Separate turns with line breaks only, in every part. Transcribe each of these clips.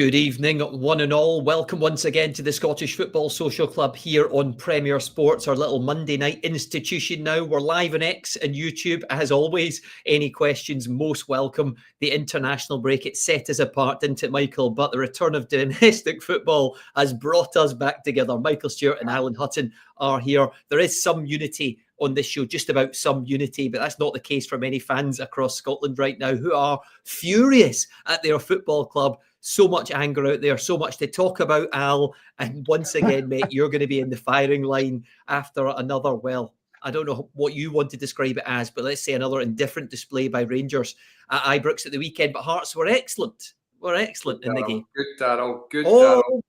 Good evening, one and all. Welcome once again to the Scottish Football Social Club here on Premier Sports, our little Monday night institution now. We're live on X and YouTube. As always, any questions, most welcome. The international break, it set us apart, didn't it, Michael? But the return of domestic football has brought us back together. Michael Stewart and Alan Hutton are here. There is some unity on this show, just about some unity, but that's not the case for many fans across Scotland right now who are furious at their football club. So much anger out there, so much to talk about, Al. And once again, mate, you're going to be in the firing line after another, well, I don't know what you want to describe it as, but let's say another indifferent display by Rangers at Ibrox at the weekend. But Hearts were excellent. In the game.
Good, Darrell. Darrell.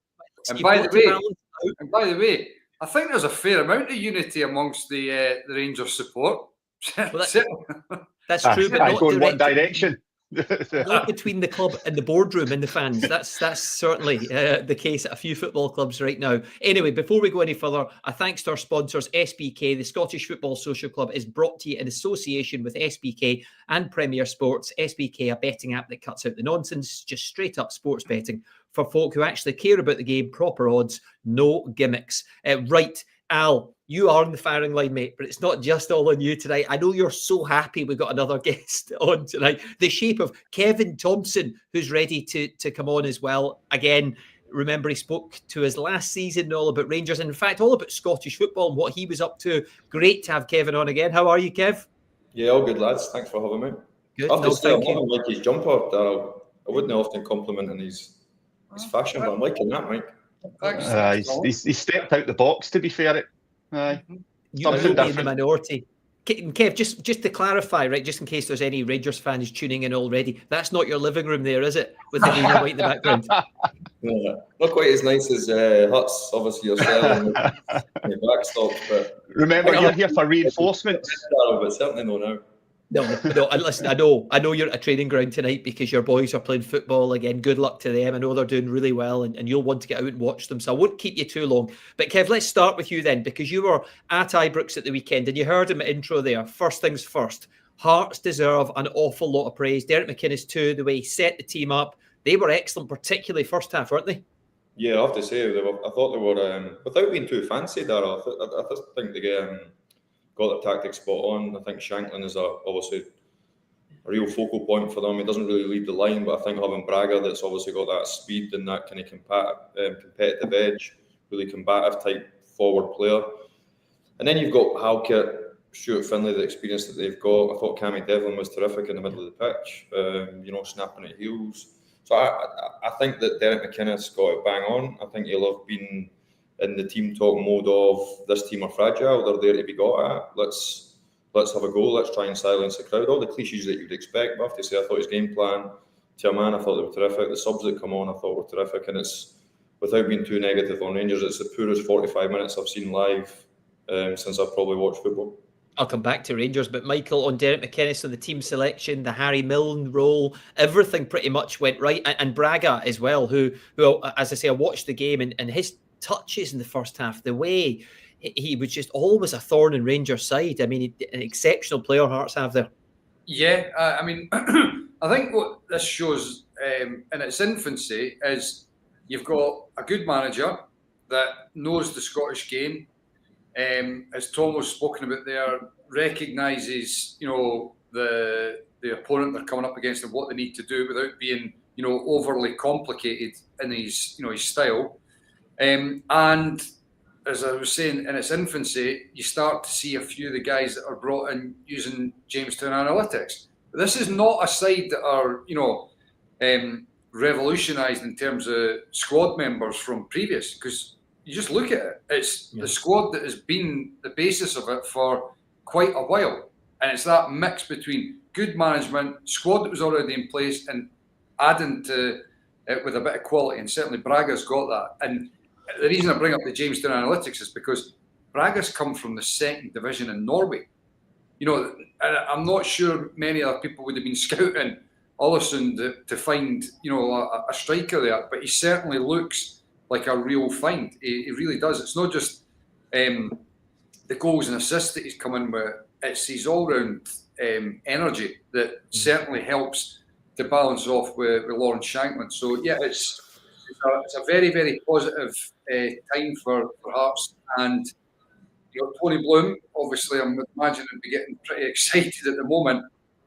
And by the way, I think there's a fair amount of unity amongst the Rangers support.
Well, that's true, but not
going one direction.
Not between the club and the boardroom and the fans. That's certainly the case at a few football clubs right now. Anyway, before we go any further, a thanks to our sponsors, SBK. The Scottish Football Social Club is brought to you in association with SBK and Premier Sports. SBK, a betting app that cuts out the nonsense, just straight up sports betting for folk who actually care about the game, proper odds, no gimmicks. Right, Al, you are in the firing line, mate, but it's not just all on you tonight. I know you're so happy we got another guest on tonight. The shape of Kevin Thomson, who's ready to come on as well. Again, remember he spoke to us last season all about Rangers, and in fact, all about Scottish football and what he was up to. Great to have Kevin on again. How are you, Kev?
Yeah, all good, lads. Thanks for having me.
Good.
I have to say, I'm loving like his jumper, Darrell. I wouldn't often compliment in his fashion, but I'm liking that, Mike.
He's stepped out the box, to be fair.
You will be in the minority. Kev, just to clarify, right, just in case there's any Rangers fans tuning in already, that's not your living room there, is it? With the green and white in the background.
No, not quite as nice as Huts, obviously, yourself and your backstop. But
remember, you're here for reinforcements.
But certainly no now.
No, and listen, I know you're at a training ground tonight because your boys are playing football again. Good luck to them. I know they're doing really well and you'll want to get out and watch them, so I won't keep you too long. But Kev, let's start with you then, because you were at Ibrox at the weekend and you heard him at intro there. First things first, Hearts deserve an awful lot of praise. Derek McInnes too, the way he set the team up. They were excellent, particularly first half, weren't they?
Yeah, I have to say, I thought they were, without being too fancy, Darrell, I just think they got the tactics spot on. I think Shanklin is obviously a real focal point for them. He doesn't really lead the line, but I think having Braga, that's obviously got that speed and that kind of competitive edge, really combative type forward player. And then you've got Halkett, Stuart Finlay, the experience that they've got. I thought Cammy Devlin was terrific in the middle of the pitch, snapping at heels. So I think that Derek McInnes got it bang on. I think he'll have been in the team talk mode of this team are fragile, they're there to be got at. Let's have a go, let's try and silence the crowd. All the cliches that you'd expect, but I have to say, I thought his game plan, to a man, I thought they were terrific. The subs that come on, I thought were terrific, and it's, without being too negative on Rangers, it's the poorest 45 minutes I've seen live since I've probably watched football.
I'll come back to Rangers, but Michael, on Derek McInnes, on the team selection, the Harry Milne role, everything pretty much went right. And Braga as well, who as I say, I watched the game and his touches in the first half, the way he was just always a thorn in Rangers' side. I mean, an exceptional player Hearts have there.
Yeah, I mean, I think what this shows in its infancy is you've got a good manager that knows the Scottish game, as Tom was spoken about there, recognises, the opponent they're coming up against and what they need to do without being, overly complicated in his style. And as I was saying, in its infancy, you start to see a few of the guys that are brought in using Jamestown analytics. But this is not a side that are, revolutionised in terms of squad members from previous, because you just look at it, it's the squad that has been the basis of it for quite a while. And it's that mix between good management, squad that was already in place, and adding to it with a bit of quality. And certainly Braga's got that. And the reason I bring up the Jamestown analytics is because Braga's come from the second division in Norway. I'm not sure many other people would have been scouting Ollison to find, a striker there, but he certainly looks like a real find. He really does. It's not just the goals and assists that he's come in with, it's his all-round energy that certainly helps to balance off with Lawrence Shankland. So, yeah, it's it's a very, very positive time for Hearts. And Tony Bloom, obviously, I'm imagining be getting pretty excited at the moment.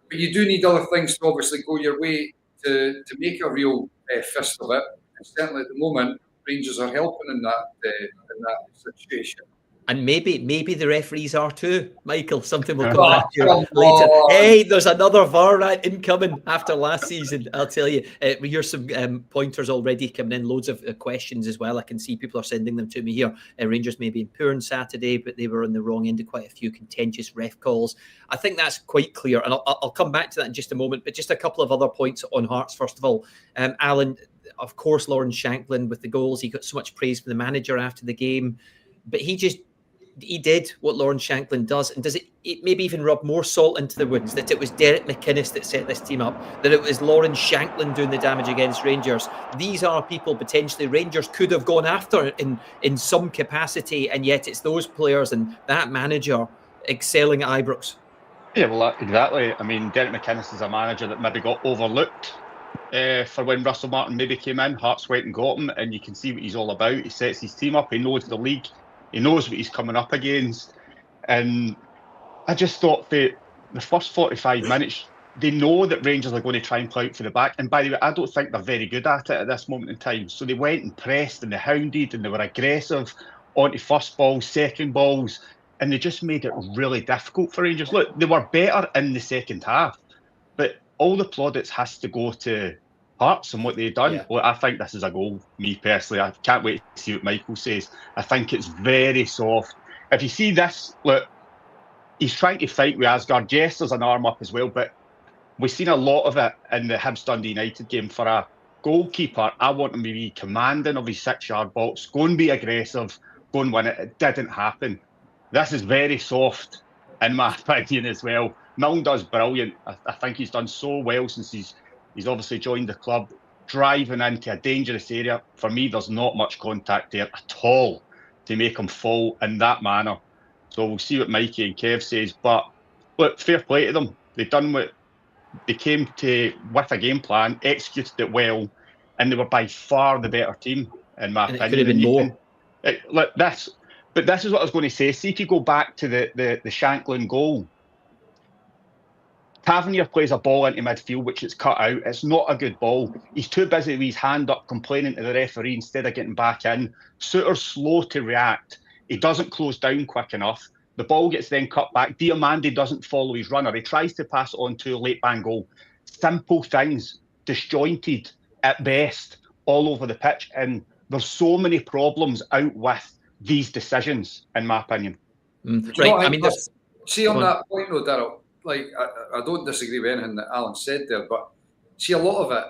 But you do need other things to obviously go your way to make a real fist of it. And certainly at the moment, Rangers are helping in that situation.
And maybe the referees are too, Michael. Something we'll come
Oh,
back to
come
later.
on.
Hey, there's another VAR incoming after last season. I'll tell you. Here's some pointers already coming in. Loads of questions as well. I can see people are sending them to me here. Rangers may be in poor on Saturday, but they were on the wrong end of quite a few contentious ref calls. I think that's quite clear, and I'll come back to that in just a moment. But just a couple of other points on Hearts. First of all, Alan, of course, Lawrence Shankland with the goals. He got so much praise from the manager after the game, but he did what Lawrence Shankland does, and does it maybe even rub more salt into the wounds that it was Derek McInnes that set this team up, that it was Lawrence Shankland doing the damage against Rangers. These are people potentially Rangers could have gone after in some capacity, and yet it's those players and that manager excelling at Ibrox.
Yeah, well, exactly. I mean, Derek McInnes is a manager that maybe got overlooked for when Russell Martin maybe came in. Hearts went and got him, and you can see what he's all about. He sets his team up. He knows the league. He knows what he's coming up against. And I just thought the first 45 minutes, they know that Rangers are going to try and play out for the back. And by the way, I don't think they're very good at it at this moment in time. So they went and pressed and they hounded and they were aggressive onto first balls, second balls, and they just made it really difficult for Rangers. Look, they were better in the second half, but all the plaudits has to go to Hearts and what they've done.
Yeah.
Well, I think this is a goal, me personally. I can't wait to see what Michael says. I think it's very soft. If you see this, look, he's trying to fight with Asgard. Yes, there's an arm up as well, but we've seen a lot of it in the Hibs Dundee United game. For a goalkeeper, I want him to be commanding of his 6-yard box, go and be aggressive, go and win it. It didn't happen. This is very soft, in my opinion, as well. Milne does brilliant. I think he's done so well since he's obviously joined the club, driving into a dangerous area. For me, there's not much contact there at all to make him fall in that manner. So we'll see what Mikey and Kev says. But look, fair play to them. They've done what they came to with a game plan, executed it well, and they were by far the better team, in my opinion.
It could have been more.
But this is what I was going to say. See, if you go back to the Shankland goal, Tavernier plays a ball into midfield, which is cut out. It's not a good ball. He's too busy with his hand up complaining to the referee instead of getting back in. Suter's slow to react. He doesn't close down quick enough. The ball gets then cut back. Diomande doesn't follow his runner. He tries to pass it on to a late bang goal. Simple things, disjointed at best, all over the pitch. And there's so many problems out with these decisions, in my opinion.
Right. I mean,
see on that point though, Darrell, like I don't disagree with anything that Alan said there, but see a lot of it,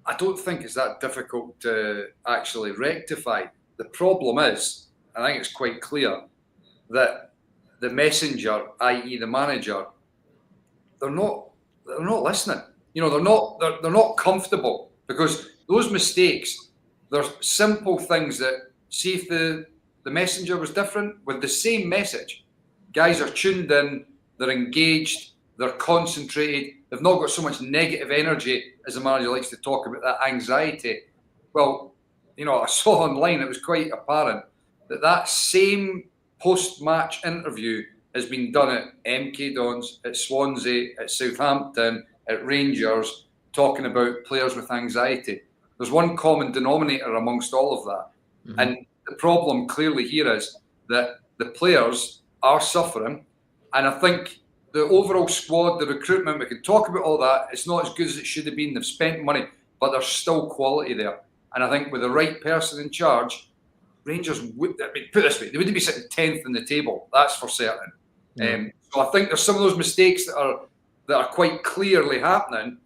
I don't think it's that difficult to actually rectify. The problem is, I think it's quite clear that the messenger, i.e. the manager, they're not listening. They're not comfortable, because those mistakes, they're simple things that, see if the messenger was different with the same message, guys are tuned in, they're engaged, they're concentrated, they've not got so much negative energy, as the manager likes to talk about, that anxiety. Well, I saw online, it was quite apparent that same post-match interview has been done at MK Dons, at Swansea, at Southampton, at Rangers, talking about players with anxiety. There's one common denominator amongst all of that. Mm-hmm. And the problem clearly here is that the players are suffering. And I think the overall squad, the recruitment, we can talk about all that. It's not as good as it should have been. They've spent money, but there's still quality there. And I think with the right person in charge, Rangers would, put it this way, they wouldn't be sitting 10th in the table. That's for certain. Mm-hmm. So I think there's some of those mistakes that are quite clearly happening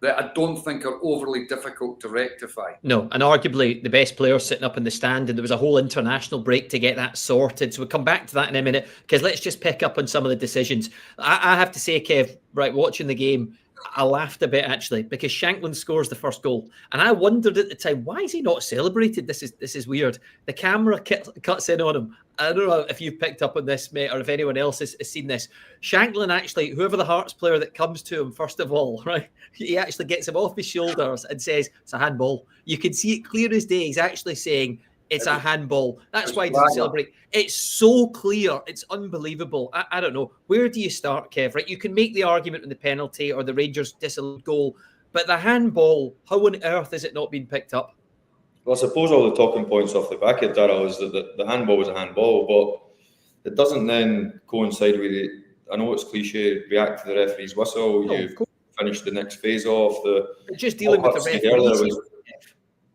that I don't think are overly difficult to rectify.
No, and arguably the best players sitting up in the stand, and there was a whole international break to get that sorted. So we'll come back to that in a minute, because let's just pick up on some of the decisions. I have to say, Kev, right, watching the game, I laughed a bit actually because Shankland scores the first goal, and I wondered at the time, why is he not celebrated? This is weird. The camera cuts in on him. I don't know if you've picked up on this, mate, or if anyone else has seen this. Shankland actually, whoever the Hearts player that comes to him first of all, right, he actually gets him off his shoulders and says it's a handball. You can see it clear as day. He's actually saying it's a handball. That's why he doesn't celebrate. It's so clear. It's unbelievable. I don't know. Where do you start, Kev? Right? You can make the argument on the penalty or the Rangers disallowed goal, but the handball, how on earth is it not being picked up?
Well, I suppose all the talking points off the back of Darrell is that the handball was a handball, but it doesn't then coincide with it. I know it's cliche, react to the referee's whistle, you've finished the next phase off.
Just dealing with the referee.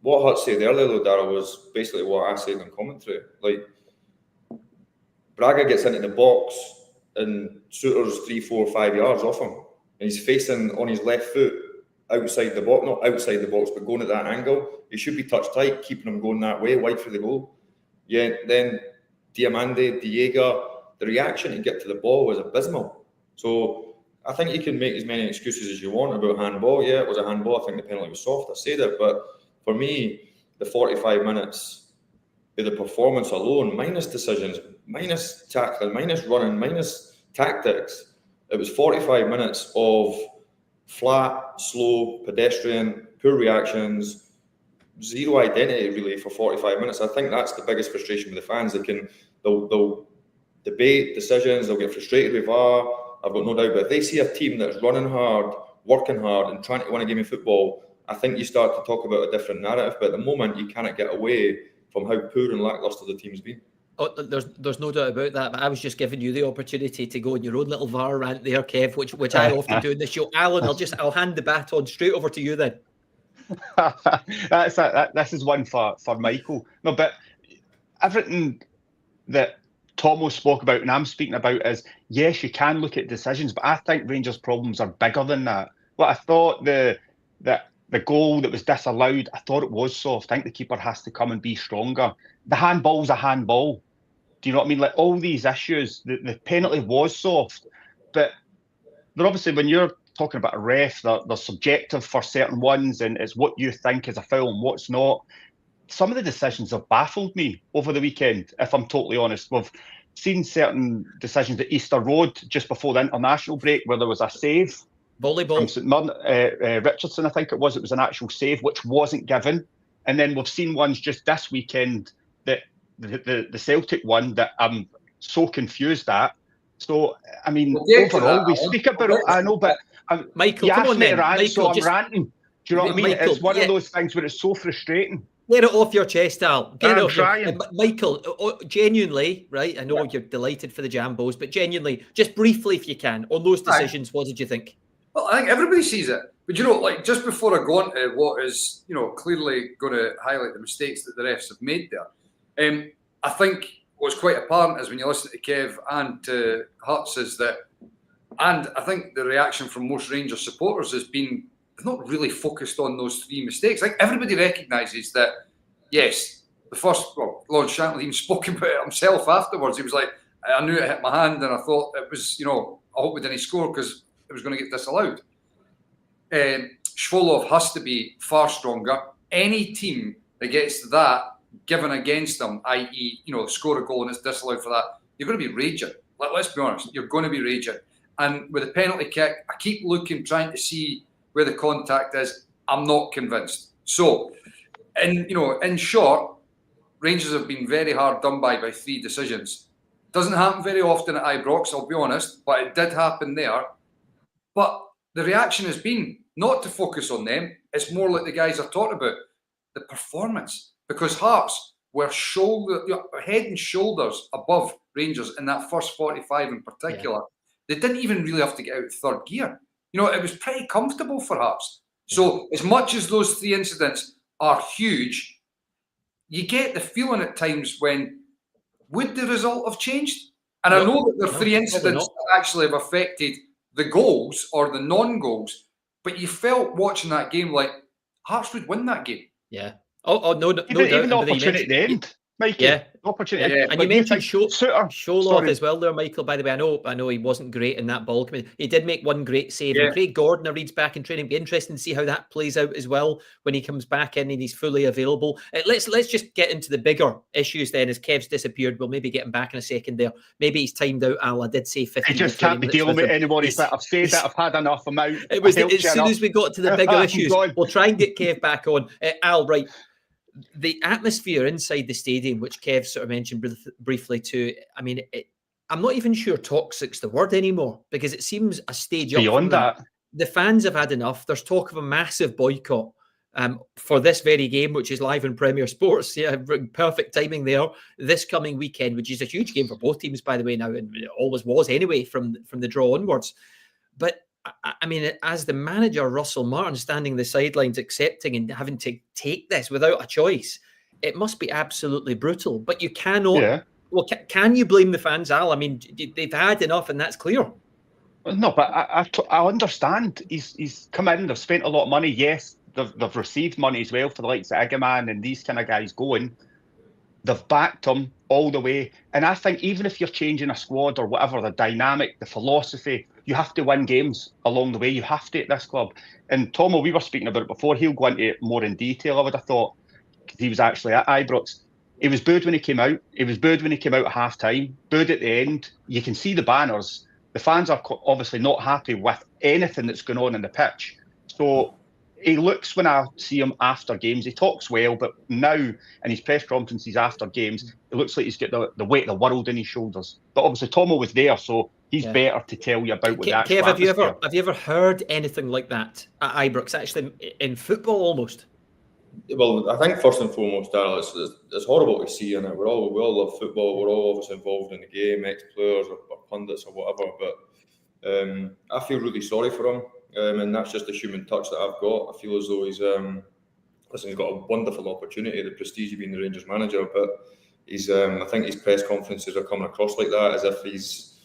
What Hutton said earlier, though, Darrell, was basically what I said in commentary. Like, Braga gets into the box and Suter's 3, 4, 5 yards off him. And he's facing on his left foot outside the box, not outside the box, but going at that angle. He should be touch tight, keeping him going that way, wide for the goal. Yeah, then Diamande, Diego, the reaction to get to the ball was abysmal. So I think you can make as many excuses as you want about handball. Yeah, it was a handball. I think the penalty was soft. I say that, but for me, the 45 minutes of the performance alone, minus decisions, minus tackling, minus running, minus tactics, it was 45 minutes of flat, slow, pedestrian, poor reactions, zero identity really for 45 minutes. I think that's the biggest frustration with the fans. They'll debate decisions, they'll get frustrated with VAR, I've got no doubt, but if they see a team that's running hard, working hard and trying to win a game of football, I think you start to talk about a different narrative, but at the moment you cannot get away from how poor and lacklustre the team's been.
Oh, there's no doubt about that, but I was just giving you the opportunity to go on your own little VAR rant there, Kev, which I often do in this show. Alan, I'll hand the baton straight over to you then.
This is one for Michael. No, but everything that Tomo spoke about and I'm speaking about is, yes, you can look at decisions, but I think Rangers' problems are bigger than that. Well, I thought the goal that was disallowed, I thought it was soft. I think the keeper has to come and be stronger. The handball's a handball. Do you know what I mean? Like all these issues, the penalty was soft. But obviously when you're talking about a ref, they're subjective for certain ones and it's what you think is a foul and what's not. Some of the decisions have baffled me over the weekend, if I'm totally honest. We've seen certain decisions at Easter Road just before the international break where there was a save.
Volleyball.
From Richardson, I think it was an actual save, which wasn't given. And then we've seen ones just this weekend, that the Celtic one, that I'm so confused at. So, I mean, overall, we speak about it, I know, but
Michael, come on then. Michael,
so I'm ranting. Do you know what I mean? Michael, it's one of those things where it's so frustrating.
Get it off your chest, Al.
I'm trying.
Michael, genuinely, right? I know you're delighted for the Jambos, but genuinely, just briefly, if you can, on those decisions, what did you think?
Well, I think everybody sees it. But, like, just before I go on to what is, clearly going to highlight the mistakes that the refs have made there, I think what's quite apparent is when you listen to Kev and to Hutz is that, and I think the reaction from most Rangers supporters has been not really focused on those three mistakes. Like, everybody recognises that, yes, the first, Lawrence Shankland even spoke about it himself afterwards. He was like, I knew it hit my hand and I thought it was, I hope we didn't score because it was going to get disallowed. Shvolov has to be far stronger. Any team that gets that given against them, i.e., score a goal and it's disallowed for that, you're going to be raging. Let's be honest, you're going to be raging. And with a penalty kick, I keep looking, trying to see where the contact is. I'm not convinced. So, in short, Rangers have been very hard done by three decisions. Doesn't happen very often at Ibrox, I'll be honest, but it did happen there. But the reaction has been not to focus on them. It's more like the guys are talking about, the performance. Because Hearts were head and shoulders above Rangers in that first 45 in particular. Yeah. They didn't even really have to get out of third gear. It was pretty comfortable for Hearts. So as much as those three incidents are huge, you get the feeling at times when, would the result have changed? And I know that there are three incidents that actually have affected the goals or the non-goals, but you felt watching that game like Hearts would win that game.
Yeah. Oh no,
even the opportunity at the end. Mikey.
Yeah.
Opportunity.
Yeah.
And you mentioned Show
Sorry.
as well there, Michael, by the way. I know he wasn't great in that ball. He did make one great save.
Yeah.
And Craig Gordner reads back in training. Be interesting to see how that plays out as well when he comes back in and he's fully available. Let's just get into the bigger issues then, as Kev's disappeared. We'll maybe get him back in a second there. Maybe he's timed out, Al. I did say 15
I just
to 20
can't be
minutes
dealing with
him.
anybody. But I've said that. I've had enough. I'm out.
It was as soon as we got to the bigger issues. We'll try and get Kev back on. Al, right. The atmosphere inside the stadium, which Kev sort of mentioned briefly too, I mean, I'm not even sure toxic's the word anymore, because it seems a stage
beyond
up from
that.
The fans have had enough. There's talk of a massive boycott for this very game, which is live in Premier Sports. Yeah, perfect timing there. This coming weekend, which is a huge game for both teams, by the way, now, and it always was anyway from the draw onwards. But I mean, as the manager, Russell Martin, standing the sidelines, accepting and having to take this without a choice, it must be absolutely brutal. But you cannot.
Yeah.
Well, can you blame the fans, Al? I mean, they've had enough, and that's clear.
No, but I understand. He's come in. They've spent a lot of money. Yes, they've received money as well for the likes of Igaman and these kind of guys going. They've backed him all the way. And I think even if you're changing a squad or whatever, the dynamic, the philosophy, you have to win games along the way. You have to at this club. And Tomo, we were speaking about it before. He'll go into it more in detail, I would have thought, because he was actually at Ibrox. He was booed when he came out. He was booed when he came out at half-time. Booed at the end. You can see the banners. The fans are obviously not happy with anything that's going on in the pitch. So he looks, when I see him after games, he talks well, but now in his press conferences after games, it looks like he's got the weight of the world on his shoulders. But obviously Tomo was there, so he's better to tell you about what the actual
Kev,
atmosphere.
have you ever heard anything like that at Ibrox, actually, in football almost?
Well, I think first and foremost, Darrell, it's horrible to see, and we all love football. We're all obviously involved in the game, ex-players or pundits or whatever. But I feel really sorry for him, and that's just the human touch that I've got. I feel as though he's got a wonderful opportunity, the prestige of being the Rangers manager. But I think his press conferences are coming across like that, as if he's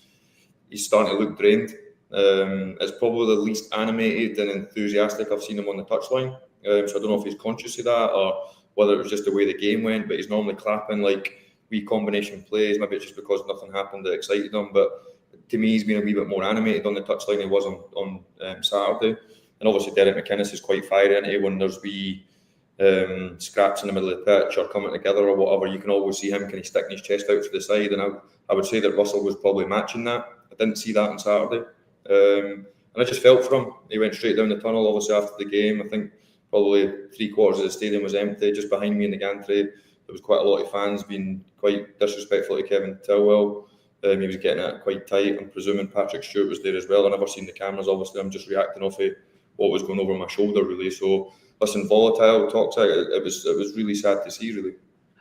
starting to look drained. It's probably the least animated and enthusiastic I've seen him on the touchline. So I don't know if he's conscious of that or whether it was just the way the game went, but he's normally clapping like wee combination plays. Maybe it's just because nothing happened that excited him, but to me he's been a wee bit more animated on the touchline than he was on Saturday. And obviously Derek McInnes is quite fiery into it when there's wee scraps in the middle of the pitch or coming together or whatever. You can always see him kind of sticking his chest out to the side, and I would say that Russell was probably matching that. I didn't see that on Saturday, and I just felt for him. He went straight down the tunnel obviously after the game. I think probably 3/4 of the stadium was empty. Just behind me in the gantry, there was quite a lot of fans being quite disrespectful to Kevin Tilwell. He was getting it quite tight. I'm presuming Patrick Stewart was there as well. I never seen the cameras, obviously. I'm just reacting off of what was going over my shoulder, really. So, listen, volatile, toxic. It was really sad to see, really.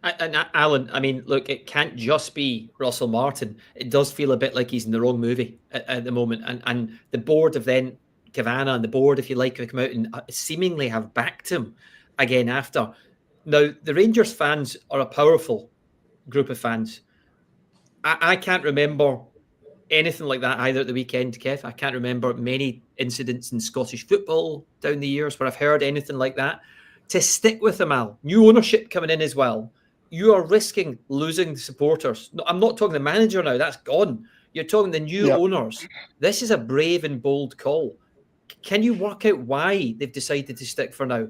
And Alan, I mean, look, it can't just be Russell Martin. It does feel a bit like he's in the wrong movie at the moment. And the board have then, Kavanagh and the board, if you like, have come out and seemingly have backed him again after. Now, the Rangers fans are a powerful group of fans. I can't remember anything like that either at the weekend, Kev. I can't remember many incidents in Scottish football down the years where I've heard anything like that. To stick with them, Al, new ownership coming in as well, you are risking losing the supporters. No, I'm not talking the manager now, that's gone. You're talking the new owners. This is a brave and bold call. Can you work out why they've decided to stick for now?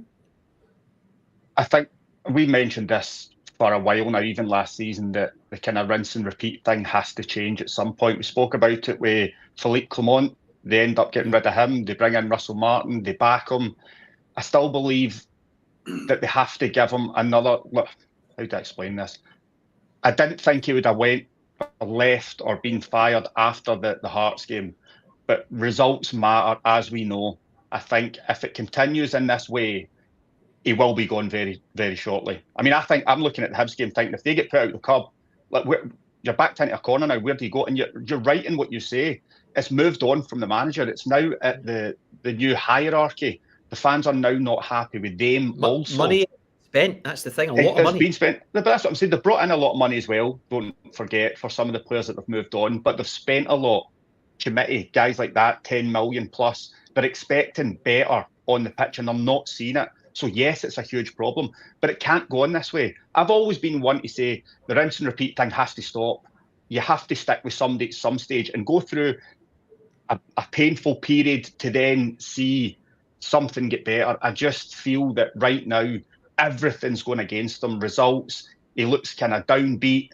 I think we mentioned this for a while now, even last season, that the kind of rinse and repeat thing has to change at some point. We spoke about it with Philippe Clement. They end up getting rid of him. They bring in Russell Martin. They back him. I still believe that they have to give him another... Look, how to explain this? I didn't think he would have went or left or been fired after the Hearts game. But results matter, as we know. I think if it continues in this way, he will be gone very, very shortly. I mean, I think I'm looking at the Hibs game thinking if they get put out the club, like you're backed into a corner now, where do you go? And you're right in what you say. It's moved on from the manager. It's now at the new hierarchy. The fans are now not happy with them also.
Money spent, that's the thing, a lot of money.
It's been spent, but that's what I'm saying. They've brought in a lot of money as well, don't forget, for some of the players that have moved on, but they've spent a lot. Committee, guys like that, 10 million plus, they're expecting better on the pitch and they're not seeing it. So yes, it's a huge problem, but it can't go on this way. I've always been one to say the rinse and repeat thing has to stop. You have to stick with somebody at some stage and go through a painful period to then see something get better. I just feel that right now, everything's going against him. Results, he looks kind of downbeat.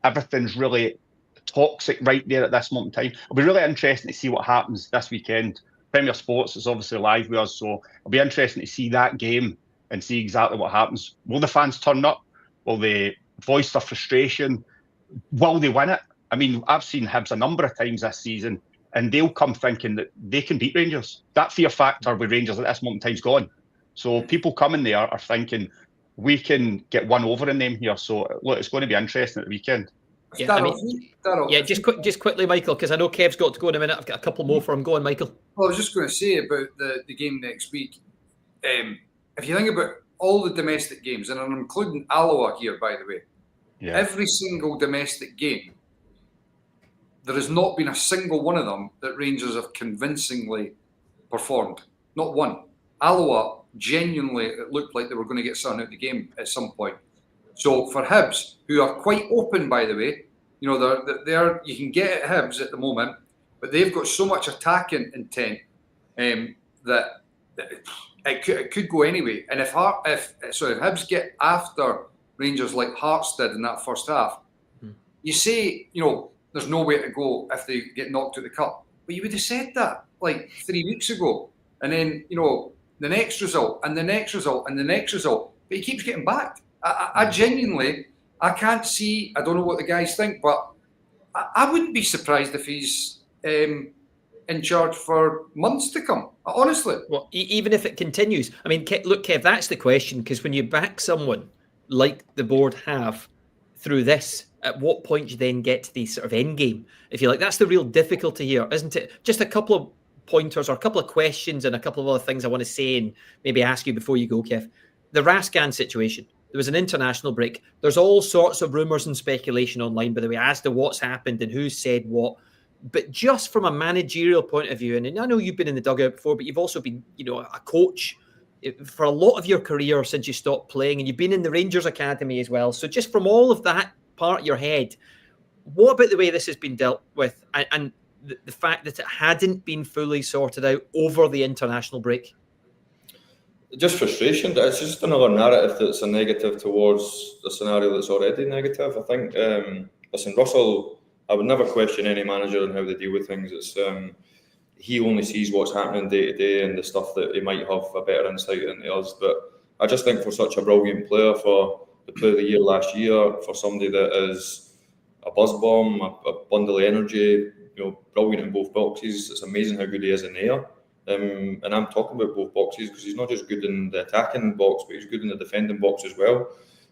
Everything's really toxic right there at this moment in time. It'll be really interesting to see what happens this weekend. Premier Sports is obviously live with us, so it'll be interesting to see that game and see exactly what happens. Will the fans turn up? Will they voice their frustration? Will they win it? I mean, I've seen Hibs a number of times this season, and they'll come thinking that they can beat Rangers. That fear factor with Rangers at this moment in time is gone. So people coming there are thinking, we can get one over in them here. So look, it's going to be interesting at the weekend.
Yeah, just quickly, Michael, because I know Kev's got to go in a minute. I've got a couple more for him. Go on, Michael.
Well, I was just going to say about the game next week. If you think about all the domestic games, and I'm including Alloa here, by the way, every single domestic game, there has not been a single one of them that Rangers have convincingly performed. Not one. Alloa, genuinely, it looked like they were going to get something out of the game at some point. So for Hibs, who are quite open, by the way, you know, they're you can get at Hibs at the moment, but they've got so much attacking intent that it could go anyway. And if Hibs get after Rangers like Hearts did in that first half, you say, you know, there's no way to go if they get knocked out the cup. But you would have said that like 3 weeks ago. And then, you know, the next result and the next result and the next result. But he keeps getting backed. I genuinely, I can't see, I don't know what the guys think, but I wouldn't be surprised if he's in charge for months to come, honestly.
Well, even if it continues. I mean, look, Kev, that's the question, because when you back someone like the board have through this, at what point do you then get to the sort of end game, if you like? That's the real difficulty here, isn't it? Just a couple of pointers or a couple of questions and a couple of other things I want to say and maybe ask you before you go, Kev. The Rascan situation. There was an international break. There's all sorts of rumours and speculation online, by the way, as to what's happened and who's said what. But just from a managerial point of view, and I know you've been in the dugout before, but you've also been, you know, a coach for a lot of your career since you stopped playing, and you've been in the Rangers Academy as well. So just from all of that part of your head, what about the way this has been dealt with and the fact that it hadn't been fully sorted out over the international break?
Just frustration. It's just another narrative that's a negative towards the scenario that's already negative. I think, listen, Russell, I would never question any manager and how they deal with things. It's he only sees what's happening day to day and the stuff that he might have a better insight into us. But I just think for such a brilliant player, for the player of the year last year, for somebody that is a buzz bomb, a bundle of energy, you know, brilliant in both boxes. It's amazing how good he is in the air. And I'm talking about both boxes because he's not just good in the attacking box, but he's good in the defending box as well.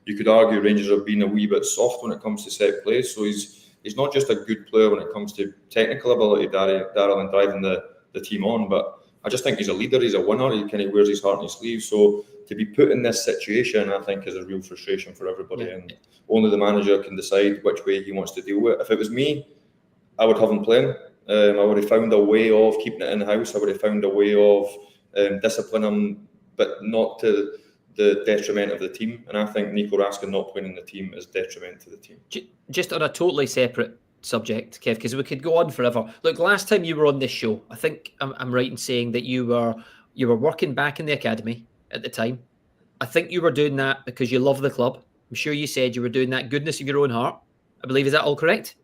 You could argue Rangers have been a wee bit soft when it comes to set plays, so he's not just a good player when it comes to technical ability, Darrell, and driving the team on, but I just think he's a leader, he's a winner, he kind of wears his heart on his sleeve. So to be put in this situation, I think, is a real frustration for everybody, and only the manager can decide which way he wants to deal with it. If it was me, I would have him playing. I would have found a way of keeping it in-house. I would have found a way of disciplining him, but not to the detriment of the team. And I think Nico Raskin not playing in the team is detriment to the team.
Just on a totally separate subject, Kev, because we could go on forever. Look, last time you were on this show, I think I'm right in saying that you were working back in the academy at the time. I think you were doing that because you love the club. I'm sure you said you were doing that goodness of your own heart. I believe, is that all correct?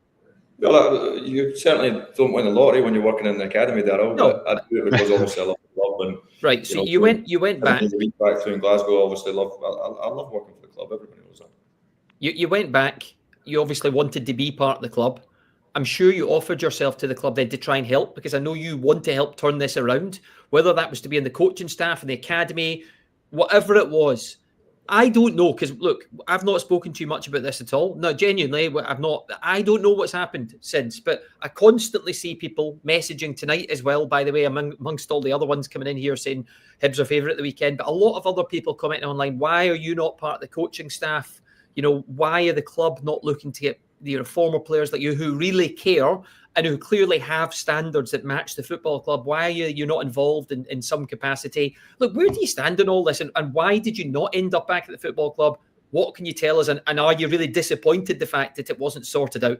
Well, you certainly don't win the lottery when you're working in the academy, Darrell.
No,
but I do it because obviously I love the club. And,
right, so you went back.
Back through in Glasgow, obviously I love working for the club. Everybody knows that. You
went back. You obviously wanted to be part of the club. I'm sure you offered yourself to the club then to try and help, because I know you want to help turn this around, whether that was to be in the coaching staff, in the academy, whatever it was. I don't know, because look, I've not spoken too much about this at all. No, genuinely, I don't know what's happened since, but I constantly see people messaging tonight as well, by the way, amongst all the other ones coming in here saying Hibs are favourite at the weekend, but a lot of other people commenting online, why are you not part of the coaching staff? You know, why are the club not looking to former players like you who really care and who clearly have standards that match the football club. Why are you not involved in some capacity? Look, where do you stand in all this, and why did you not end up back at the football club? What can you tell us, and are you really disappointed the fact that it wasn't sorted out?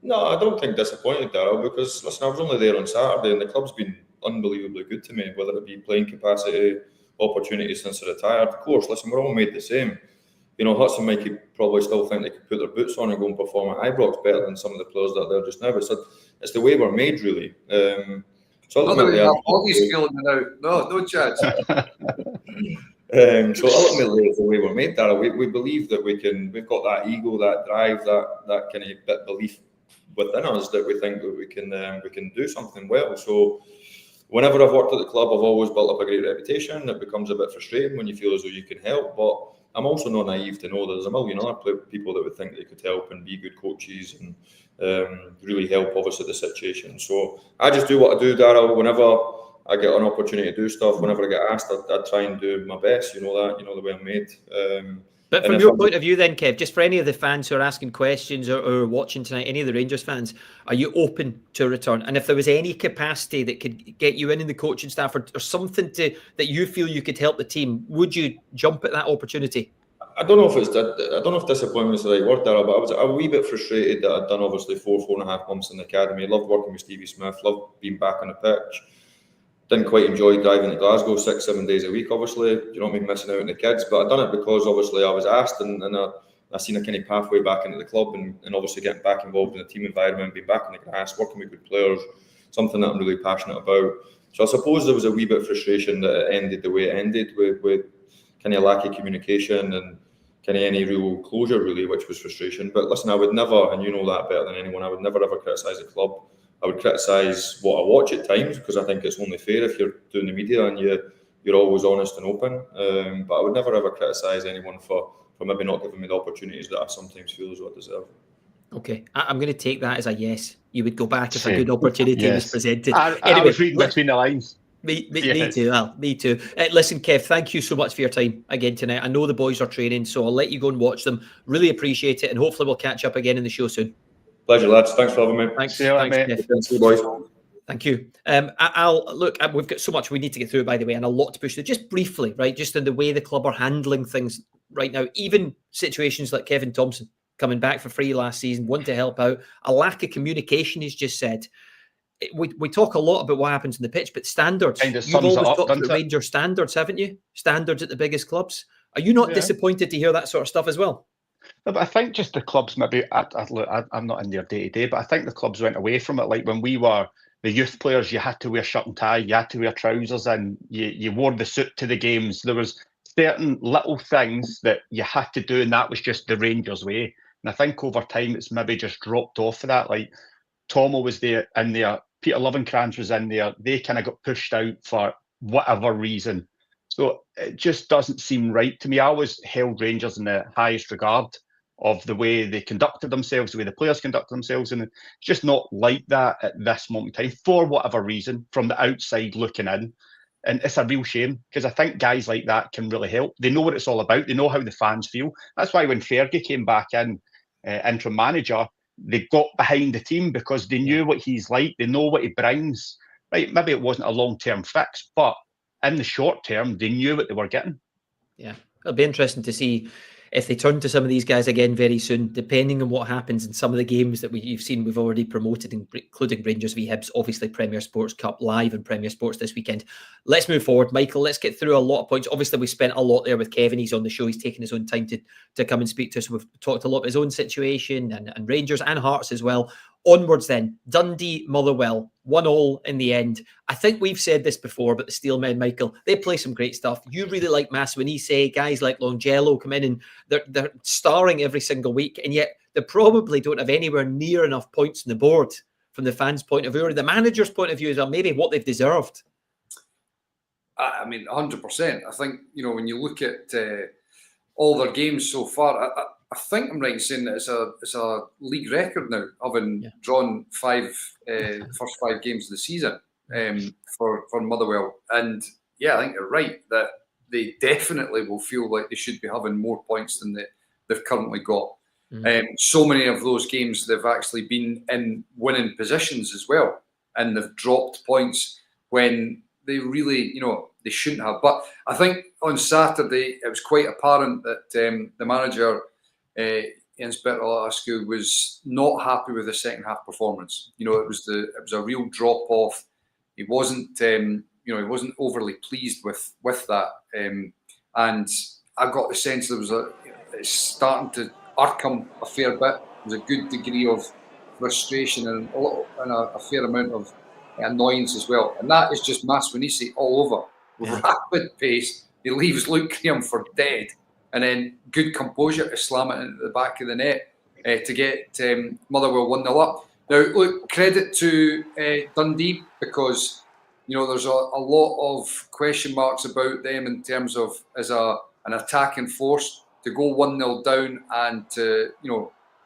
No, I don't think disappointed, Darrell, because listen, I was only there on Saturday and the club's been unbelievably good to me, whether it be playing capacity, opportunities since I retired. Of course, listen, we're all made the same. You know, Hutton might probably still think they could put their boots on and go and perform at Ibrox better than some of the players that are there just now. But it's the way we're made, really. So ultimately,
no chance.
So ultimately, it's the way we're made, Darrell. We believe that we've got that ego, that drive, that kind of bit belief within us that we think that we can do something well. So whenever I've worked at the club, I've always built up a great reputation. It becomes a bit frustrating when you feel as though you can help, but I'm also not naive to know that there's a million other people that would think they could help and be good coaches and really help, obviously, the situation. So I just do what I do, Darrell. Whenever I get an opportunity to do stuff, whenever I get asked, I try and do my best. You know that, the way I'm made.
But from your point of view then, Kev, just for any of the fans who are asking questions or watching tonight, any of the Rangers fans, are you open to a return? And if there was any capacity that could get you in the coaching staff or something that you feel you could help the team, would you jump at that opportunity?
I don't know if disappointment is the right word, Darrell, but I was a wee bit frustrated that I'd done obviously 4.5 months in the academy. I loved working with Stevie Smith, loved being back on the pitch. Didn't quite enjoy driving to Glasgow 6-7 days a week, obviously. You know what I mean, missing out on the kids. But I'd done it because obviously I was asked, and I seen a kind of pathway back into the club, and obviously getting back involved in the team environment, being back on the grass, working with good players, something that I'm really passionate about. So I suppose there was a wee bit of frustration that it ended the way it ended, with kind of lack of communication and kind of any real closure, really, which was frustration. But listen, I would never, and you know that better than anyone, I would never ever criticise the club. I would criticise what I watch at times, because I think it's only fair if you're doing the media and you're always honest and open. But I would never ever criticise anyone for maybe not giving me the opportunities that I sometimes feel as though I deserve.
Okay, I'm going to take that as a yes. You would go back if a good opportunity was presented.
Anyway, I was reading between the lines.
Me too. Well, me too. Listen, Kev, thank you so much for your time again tonight. I know the boys are training, so I'll let you go and watch them. Really appreciate it, and hopefully we'll catch up again in the show soon.
Pleasure, lads. Thanks for having me.
Thanks,
Kev.
See you, boys.
Thank you. We've got so much we need to get through, by the way, and a lot to push through. Just briefly, right, just in the way the club are handling things right now, even situations like Kevin Thomson coming back for free last season, wanting to help out, a lack of communication, he's just said. We talk a lot about what happens in the pitch, but standards. You've always talked about Rangers standards, haven't you? Standards at the biggest clubs. Are you not disappointed to hear that sort of stuff as well?
No, but I think just the clubs maybe, I'm not in there day to day, but I think the clubs went away from it. Like when we were the youth players, you had to wear shirt and tie, you had to wear trousers, and you wore the suit to the games. There was certain little things that you had to do, and that was just the Rangers way. And I think over time it's maybe just dropped off of that. Like Tomo was there in there, Peter Lovenkrands was in there. They kind of got pushed out for whatever reason. So it just doesn't seem right to me. I always held Rangers in the highest regard of the way they conducted themselves, the way the players conducted themselves, and it's just not like that at this moment in time for whatever reason from the outside looking in. And it's a real shame, because I think guys like that can really help. They know what it's all about. They know how the fans feel. That's why when Fergie came back in, interim manager, they got behind the team because they knew what he's like. They know what he brings. Right? Maybe it wasn't a long-term fix, but in the short term, they knew what they were getting. Yeah,
it'll be interesting to see if they turn to some of these guys again very soon, depending on what happens in some of the games that you've seen we've already promoted, including Rangers v Hibs, obviously Premier Sports Cup live and Premier Sports this weekend. Let's move forward, Michael. Let's get through a lot of points. Obviously, we spent a lot there with Kevin. He's on the show. He's taken his own time to come and speak to us. We've talked a lot about his own situation and Rangers and Hearts as well. Onwards then, Dundee, Motherwell, 1-1 in the end. I think we've said this before, but the Steelmen, Michael, they play some great stuff. You really like Maswinise, guys like Longello come in and they're starring every single week, and yet they probably don't have anywhere near enough points on the board from the fans' point of view or the manager's point of view as well, maybe what they've deserved.
I mean, 100%. I think, when you look at all their games so far, I think I'm right in saying that it's a league record now, having drawn first 5 games of the season for Motherwell. And I think you're right that they definitely will feel like they should be having more points than they've currently got. So many of those games they've actually been in winning positions as well, and they've dropped points when they really, they shouldn't have. But I think on Saturday it was quite apparent that the manager, Inspector Lascu, was not happy with the second half performance. It was a real drop off. He wasn't, he wasn't overly pleased with that, and I got the sense it's starting to irk him a fair bit. There's a good degree of frustration and a fair amount of annoyance as well, and that is just Maswanisi all over. Rapid pace, he leaves Luke Graham for dead, and then good composure to slam it into the back of the net to get Motherwell 1-0 up. Now, look, credit to Dundee, because there's a lot of question marks about them in terms of as an attacking force to go 1-0 down and to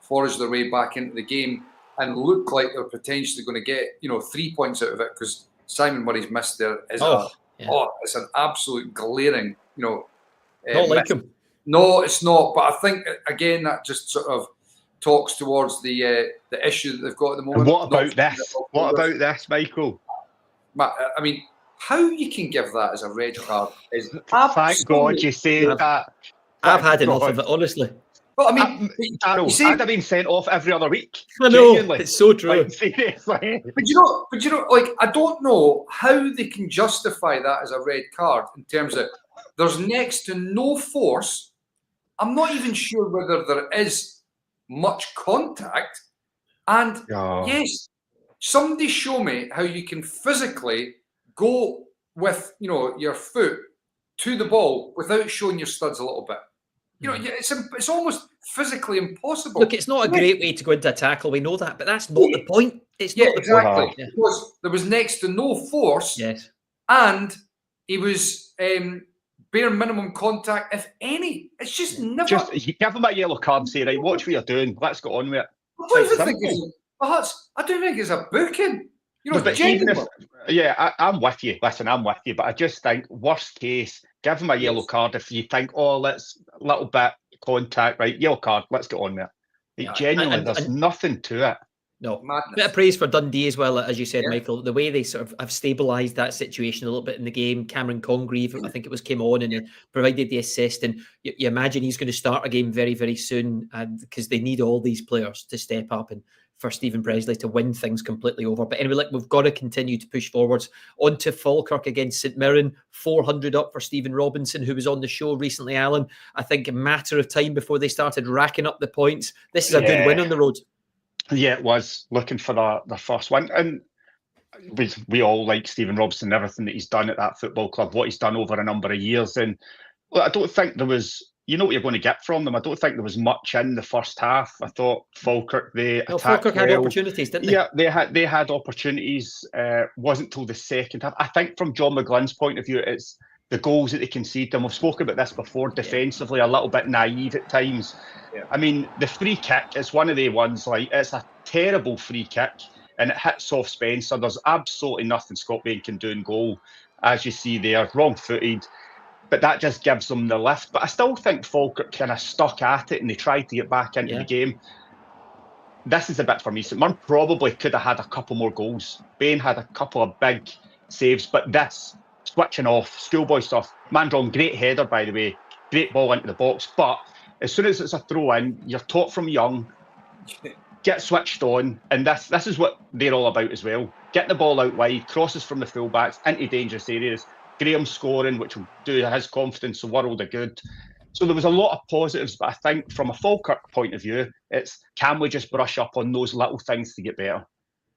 forage their way back into the game and look like they're potentially going to get 3 points out of it, because Simon Murray's missed there is it's an absolute glaring
not like him.
No, it's not. But I think again that just sort of talks towards the issue that they've got at the moment.
And what about this, Michael?
I mean, how you can give that as a red card is
thank God you say that.
I've had enough of it, honestly.
But I mean,
Darrell, I'd have been sent off every other week.
I know,
genuinely.
it's so true.
Seriously.
But like, I don't know how they can justify that as a red card in terms of there's next to no force. I'm not even sure whether there is much contact. And yes, somebody show me how you can physically go with your foot to the ball without showing your studs a little bit. It's almost physically impossible.
Look, it's not a great way to go into a tackle. We know that, but that's not the point. It's not the point.
Because there was next to no force.
Yes.
And he was bare minimum contact, if any. It's just never.
Just you give him a yellow card and say, right, watch what you're doing. Let's go on with it.
I don't think it's a booking.
But even if, I'm with you. Listen, I'm with you. But I just think, worst case, give him a yellow card if you think, let's a little bit contact, right? Yellow card, let's get on with it. Genuinely, there's nothing to it.
No, bit of praise for Dundee as well, as you said, Michael. The way they sort of have stabilised that situation a little bit in the game. Cameron Congreve, I think it was, came on and provided the assist. And you imagine he's going to start a game very, very soon, because they need all these players to step up and for Stephen Presley to win things completely over. But anyway, we've got to continue to push forwards. On to Falkirk against St Mirren, 400 up for Stephen Robinson, who was on the show recently, Alan. I think a matter of time before they started racking up the points. This is a good win on the road.
Yeah, it was, looking for the first one. And we all like Stephen Robinson and everything that he's done at that football club, what he's done over a number of years. And I don't think there was, what you're going to get from them. I don't think there was much in the first half. I thought Falkirk,
Falkirk had opportunities, didn't they?
Yeah, they had opportunities. Wasn't till the second half. I think from John McGlynn's point of view, it's the goals that they conceded. And we've spoken about this before, defensively, a little bit naive at times. Yeah. I mean, the free kick is one of the ones, it's a terrible free kick and it hits off Spencer. There's absolutely nothing Scott Bain can do in goal, as you see there, wrong-footed. But that just gives them the lift. But I still think Falkirk kind of stuck at it and they tried to get back into the game. This is a bit for me. St Mirren probably could have had a couple more goals. Bain had a couple of big saves, but this, switching off, schoolboy stuff. Mandron, great header, by the way. Great ball into the box. But as soon as it's a throw-in, you're taught from young, get switched on. And this is what they're all about as well. Getting the ball out wide, crosses from the fullbacks into dangerous areas. Graham scoring, which will do his confidence a world of good. So there was a lot of positives, but I think from a Falkirk point of view, can we just brush up on those little things to get better?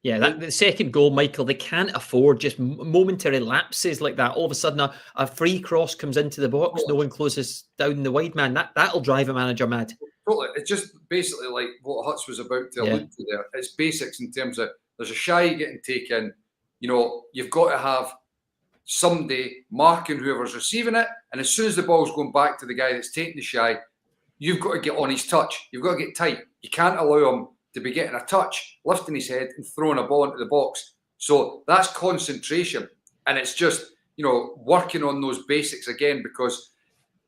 Yeah, the second goal, Michael, they can't afford just momentary lapses like that. All of a sudden, a free cross comes into the box, no one closes down the wide man. That'll drive a manager mad.
Totally. It's just basically like what Hutz was about to allude to there. It's basics in terms of there's a shy getting taken. You've got to have somebody marking whoever's receiving it, and as soon as the ball's going back to the guy that's taking the shy, you've got to get on his touch. You've got to get tight. You can't allow him to be getting a touch, lifting his head and throwing a ball into the box. So that's concentration, and it's just working on those basics again, because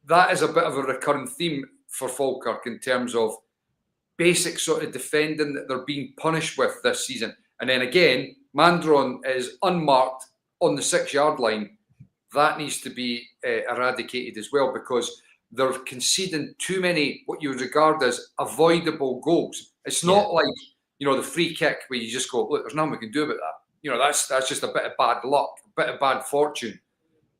that is a bit of a recurring theme for Falkirk in terms of basic sort of defending that they're being punished with this season. And then again, Mandron is unmarked on the 6-yard line. That needs to be eradicated as well, because they're conceding too many what you would regard as avoidable goals. It's not like, the free kick where you just go, look, there's nothing we can do about that. That's just a bit of bad luck, a bit of bad fortune.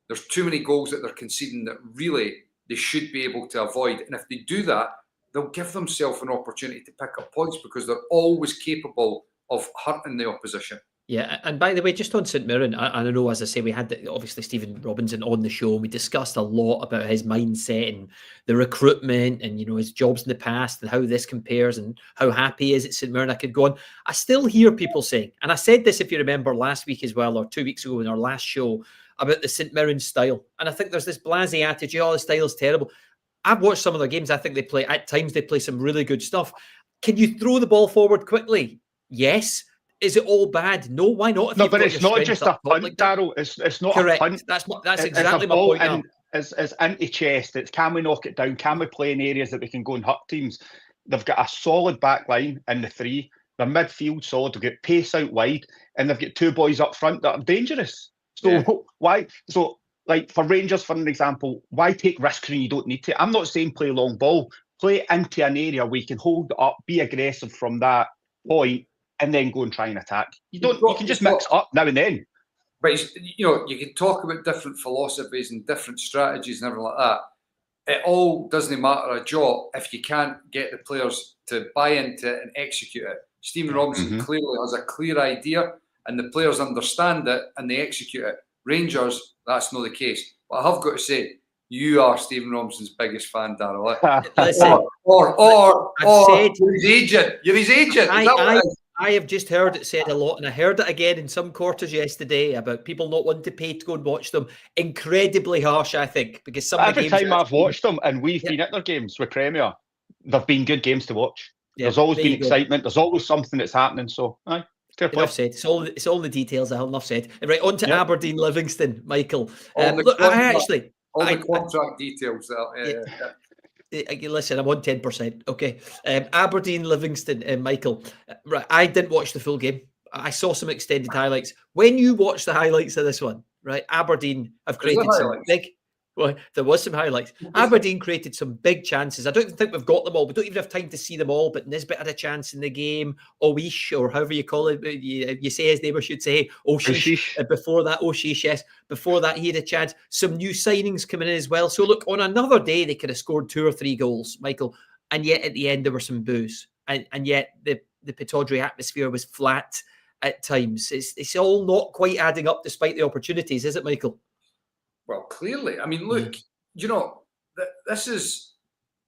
There's too many goals that they're conceding that really they should be able to avoid. And if they do that, they'll give themselves an opportunity to pick up points, because they're always capable of hurting the opposition.
Yeah, and by the way, just on St Mirren, I know, as I say, we had obviously Stephen Robinson on the show, and we discussed a lot about his mindset and the recruitment and, his jobs in the past and how this compares and how happy he is at St Mirren. I could go on. I still hear people saying, and I said this, if you remember, last week as well, or 2 weeks ago in our last show, about the St Mirren style. And I think there's this blasé attitude, the style is terrible. I've watched some of their games. I think at times they play some really good stuff. Can you throw the ball forward quickly? Yes. Is it all bad? No. Why not?
No, but it's not just a punt, like Darrell. It's not
correct.
A punt.
That's exactly my point now.
It's anti-chest. It's, can we knock it down? Can we play in areas that we can go and hurt teams? They've got a solid back line in the 3. Their midfield solid. They've got pace out wide, and they've got 2 boys up front that are dangerous. So why? So, like, for Rangers, for an example, why take risks when you don't need to? I'm not saying play long ball. Play into an area where you can hold it up, be aggressive from that point, and then go and try and attack. You can just mix up now and then.
But you can talk about different philosophies and different strategies and everything like that. It all doesn't matter a job if you can't get the players to buy into it and execute it. Stephen Robinson clearly has a clear idea, and the players understand it and they execute it. Rangers, that's not the case. But I have got to say, you are Stephen Robinson's biggest fan, Darrell.
Listen,
or you're his agent. You're his agent.
I have just heard it said a lot, and I heard it again in some quarters yesterday about people not wanting to pay to go and watch them. Incredibly harsh, I think, because
every time I've watched them, and we've been at their games with Premier, they've been good games to watch. There's always been excitement. There's always something that's happening. So, fair play.
Enough said. It's all the details. Enough said. Right, on to Aberdeen Livingston, Michael.
All the contract details.
Listen, I'm on 10%. Okay. Aberdeen, Livingston, Michael. Right, I didn't watch the full game. I saw some extended highlights. When you watch the highlights of this one, right, Aberdeen have created some big... Well, there was some highlights. Aberdeen created some big chances. I don't even think we've got them all. We don't even have time to see them all, but Nisbet had a chance in the game. Oish, or however you call it. You say his name, I should say. Oshish. Before that, Oshish, yes. Before that, he had a chance. Some new signings coming in as well. So, look, on another day, they could have scored 2 or 3 goals, Michael. And yet, at the end, there were some boos. And yet, the Pittodrie atmosphere was flat at times. It's all not quite adding up despite the opportunities, is it, Michael?
Well, clearly. I mean, look, this is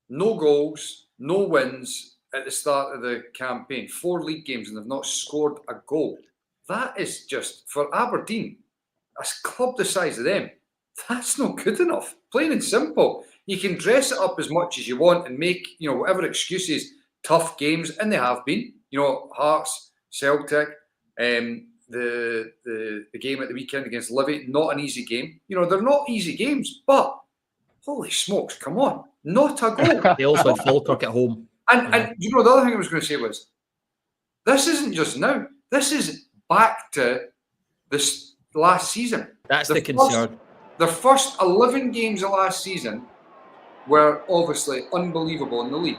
no goals, no wins at the start of the campaign. 4 league games and they've not scored a goal. That is just, for Aberdeen, a club the size of them, that's not good enough. Plain and simple. You can dress it up as much as you want and make, whatever excuses, tough games, and they have been. Hearts, Celtic, the game at the weekend against Livy, not an easy game. They're not easy games, but holy smokes, come on, not a goal.
They also had Falkirk at home.
And the other thing I was going to say was, this isn't just now. This is back to this last season.
That's the concern.
The first 11 games of last season were obviously unbelievable in the league.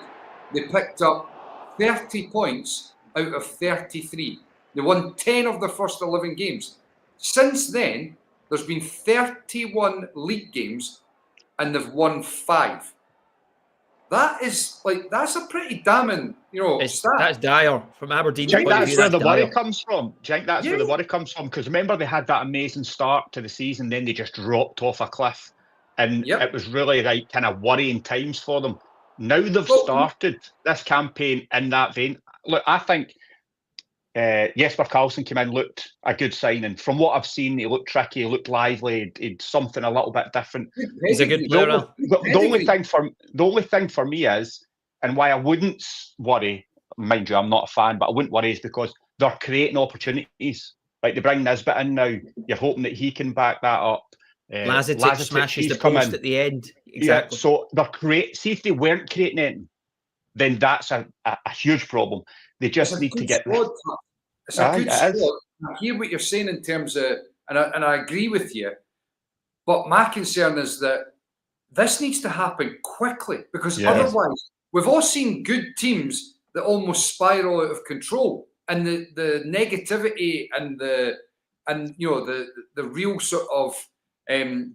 They picked up 30 points out of 33. They won 10 of their first 11 games. Since then, there's been 31 league games and they've won 5. That's a pretty damning, stat.
That's dire from Aberdeen.
Do you think that's where the worry comes from? Do you think that's where the worry comes from? Because remember, they had that amazing start to the season, then they just dropped off a cliff. And it was really kind of worrying times for them. Now they've started this campaign in that vein. Look, I think Jesper Karlsson came in, looked a good signing. From what I've seen, he looked tricky, he looked lively, he'd something a little bit different.
He's a good player.
The only thing for me is, and why I wouldn't worry, mind you, I'm not a fan, but I wouldn't worry, is because they're creating opportunities. Like, they bring Nisbet in now, you're hoping that he can back that up.
Lazetic smashes the post at the end. Exactly.
Yeah, so they're see if they weren't creating anything, then that's a huge problem. They just need to get
squad. It's a good squad. I hear what you're saying in terms of, and I agree with you. But my concern is that this needs to happen quickly, because otherwise, we've all seen good teams that almost spiral out of control, and the negativity and the real sort of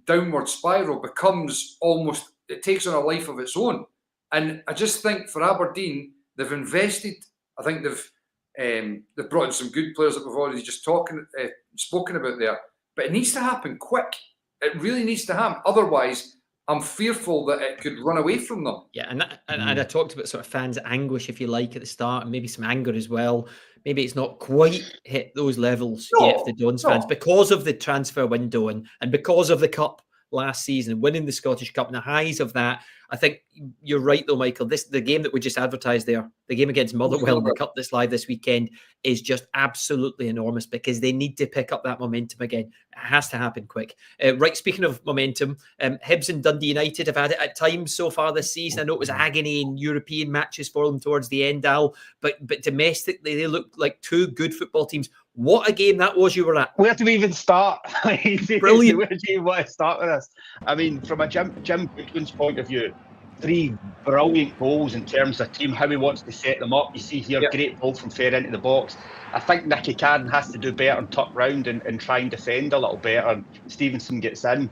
downward spiral becomes almost, it takes on a life of its own. And I just think for Aberdeen, they've invested. I think they've brought in some good players that we've already just spoken about there. But it needs to happen quick. It really needs to happen. Otherwise, I'm fearful that it could run away from them.
Yeah, and I talked about sort of fans' anguish, if you like, at the start, and maybe some anger as well. Maybe it's not quite hit those levels yet for the Dons fans because of the transfer window and because of the Cup last season and winning the Scottish Cup and the highs of that. I think you're right, though, Michael. The game that we just advertised there, the game against Motherwell in the Cup that's live this weekend, is just absolutely enormous because they need to pick up that momentum again. It has to happen quick. Right, speaking of momentum, Hibs and Dundee United have had it at times so far this season. I know it was agony in European matches for them towards the end, Al, but domestically they looked like two good football teams. What a game that was you were at.
Where do we even start?
Brilliant.
Where do you want to start with this? I mean, from a Jim Goodwin's point of view, 3 brilliant goals in terms of team, how he wants to set them up. You see here, great ball from fair into the box. I think Nicky Cadden has to do better and tuck round and try and defend a little better. And Stevenson gets in.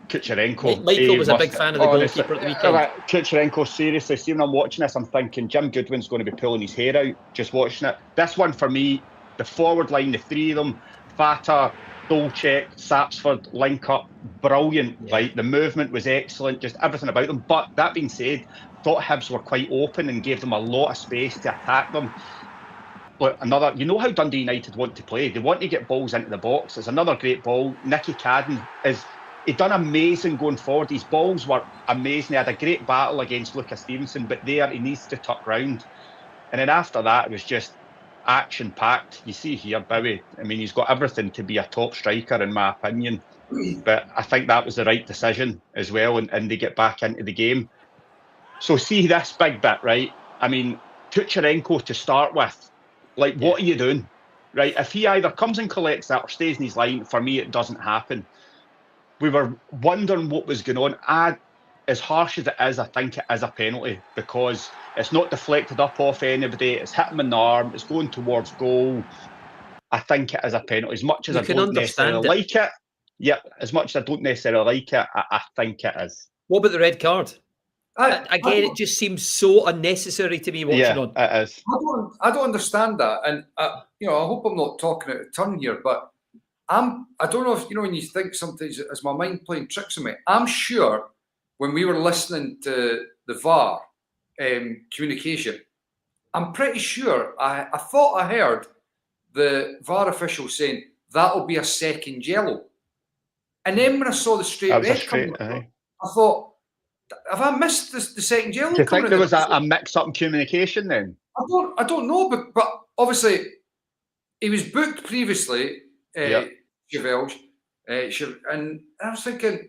Kucherenko.
Michael was a big fan of the goalkeeper at the weekend.
Kucherenko, seriously, see when I'm watching this, I'm thinking Jim Goodwin's going to be pulling his hair out just watching it. This one for me, the forward line, the 3 of them, Fata, Dolchek, Sapsford, link up, brilliant. Right, the movement was excellent, just everything about them. But that being said, thought Hibs were quite open and gave them a lot of space to attack them. But you know how Dundee United want to play. They want to get balls into the box. It's another great ball. Nicky Cadden he done amazing going forward. His balls were amazing. He had a great battle against Lucas Stevenson, but there he needs to tuck round. And then after that, it was just action-packed. You see here, Bowie, I mean, he's got everything to be a top striker, in my opinion. But I think that was the right decision as well, and they get back into the game. So see this big bit, right? I mean, Kucherenko to start with, like, what are you doing? Right? If he either comes and collects that or stays in his line, for me, it doesn't happen. We were wondering what was going on. As harsh as it is, I think it is a penalty because it's not deflected up off anybody. It's hit him in the arm. It's going towards goal. I think it is a penalty. As much as I don't necessarily like it, as much as I don't necessarily like it, I think it is.
What about the red card? Again, it just seems so unnecessary to be watching on.
It is.
I don't understand that, and I hope I'm not talking out of turn here, but I don't know if when you think sometimes is my mind playing tricks on me. I'm sure when we were listening to the VAR communication, I'm pretty sure I thought I heard the VAR official saying that'll be a second yellow, and then when I saw the straight red coming, I thought, have I missed the second yellow?
Do you think there was a mix-up in communication then?
I don't know, but obviously he was booked previously. Chevelge, and I was thinking,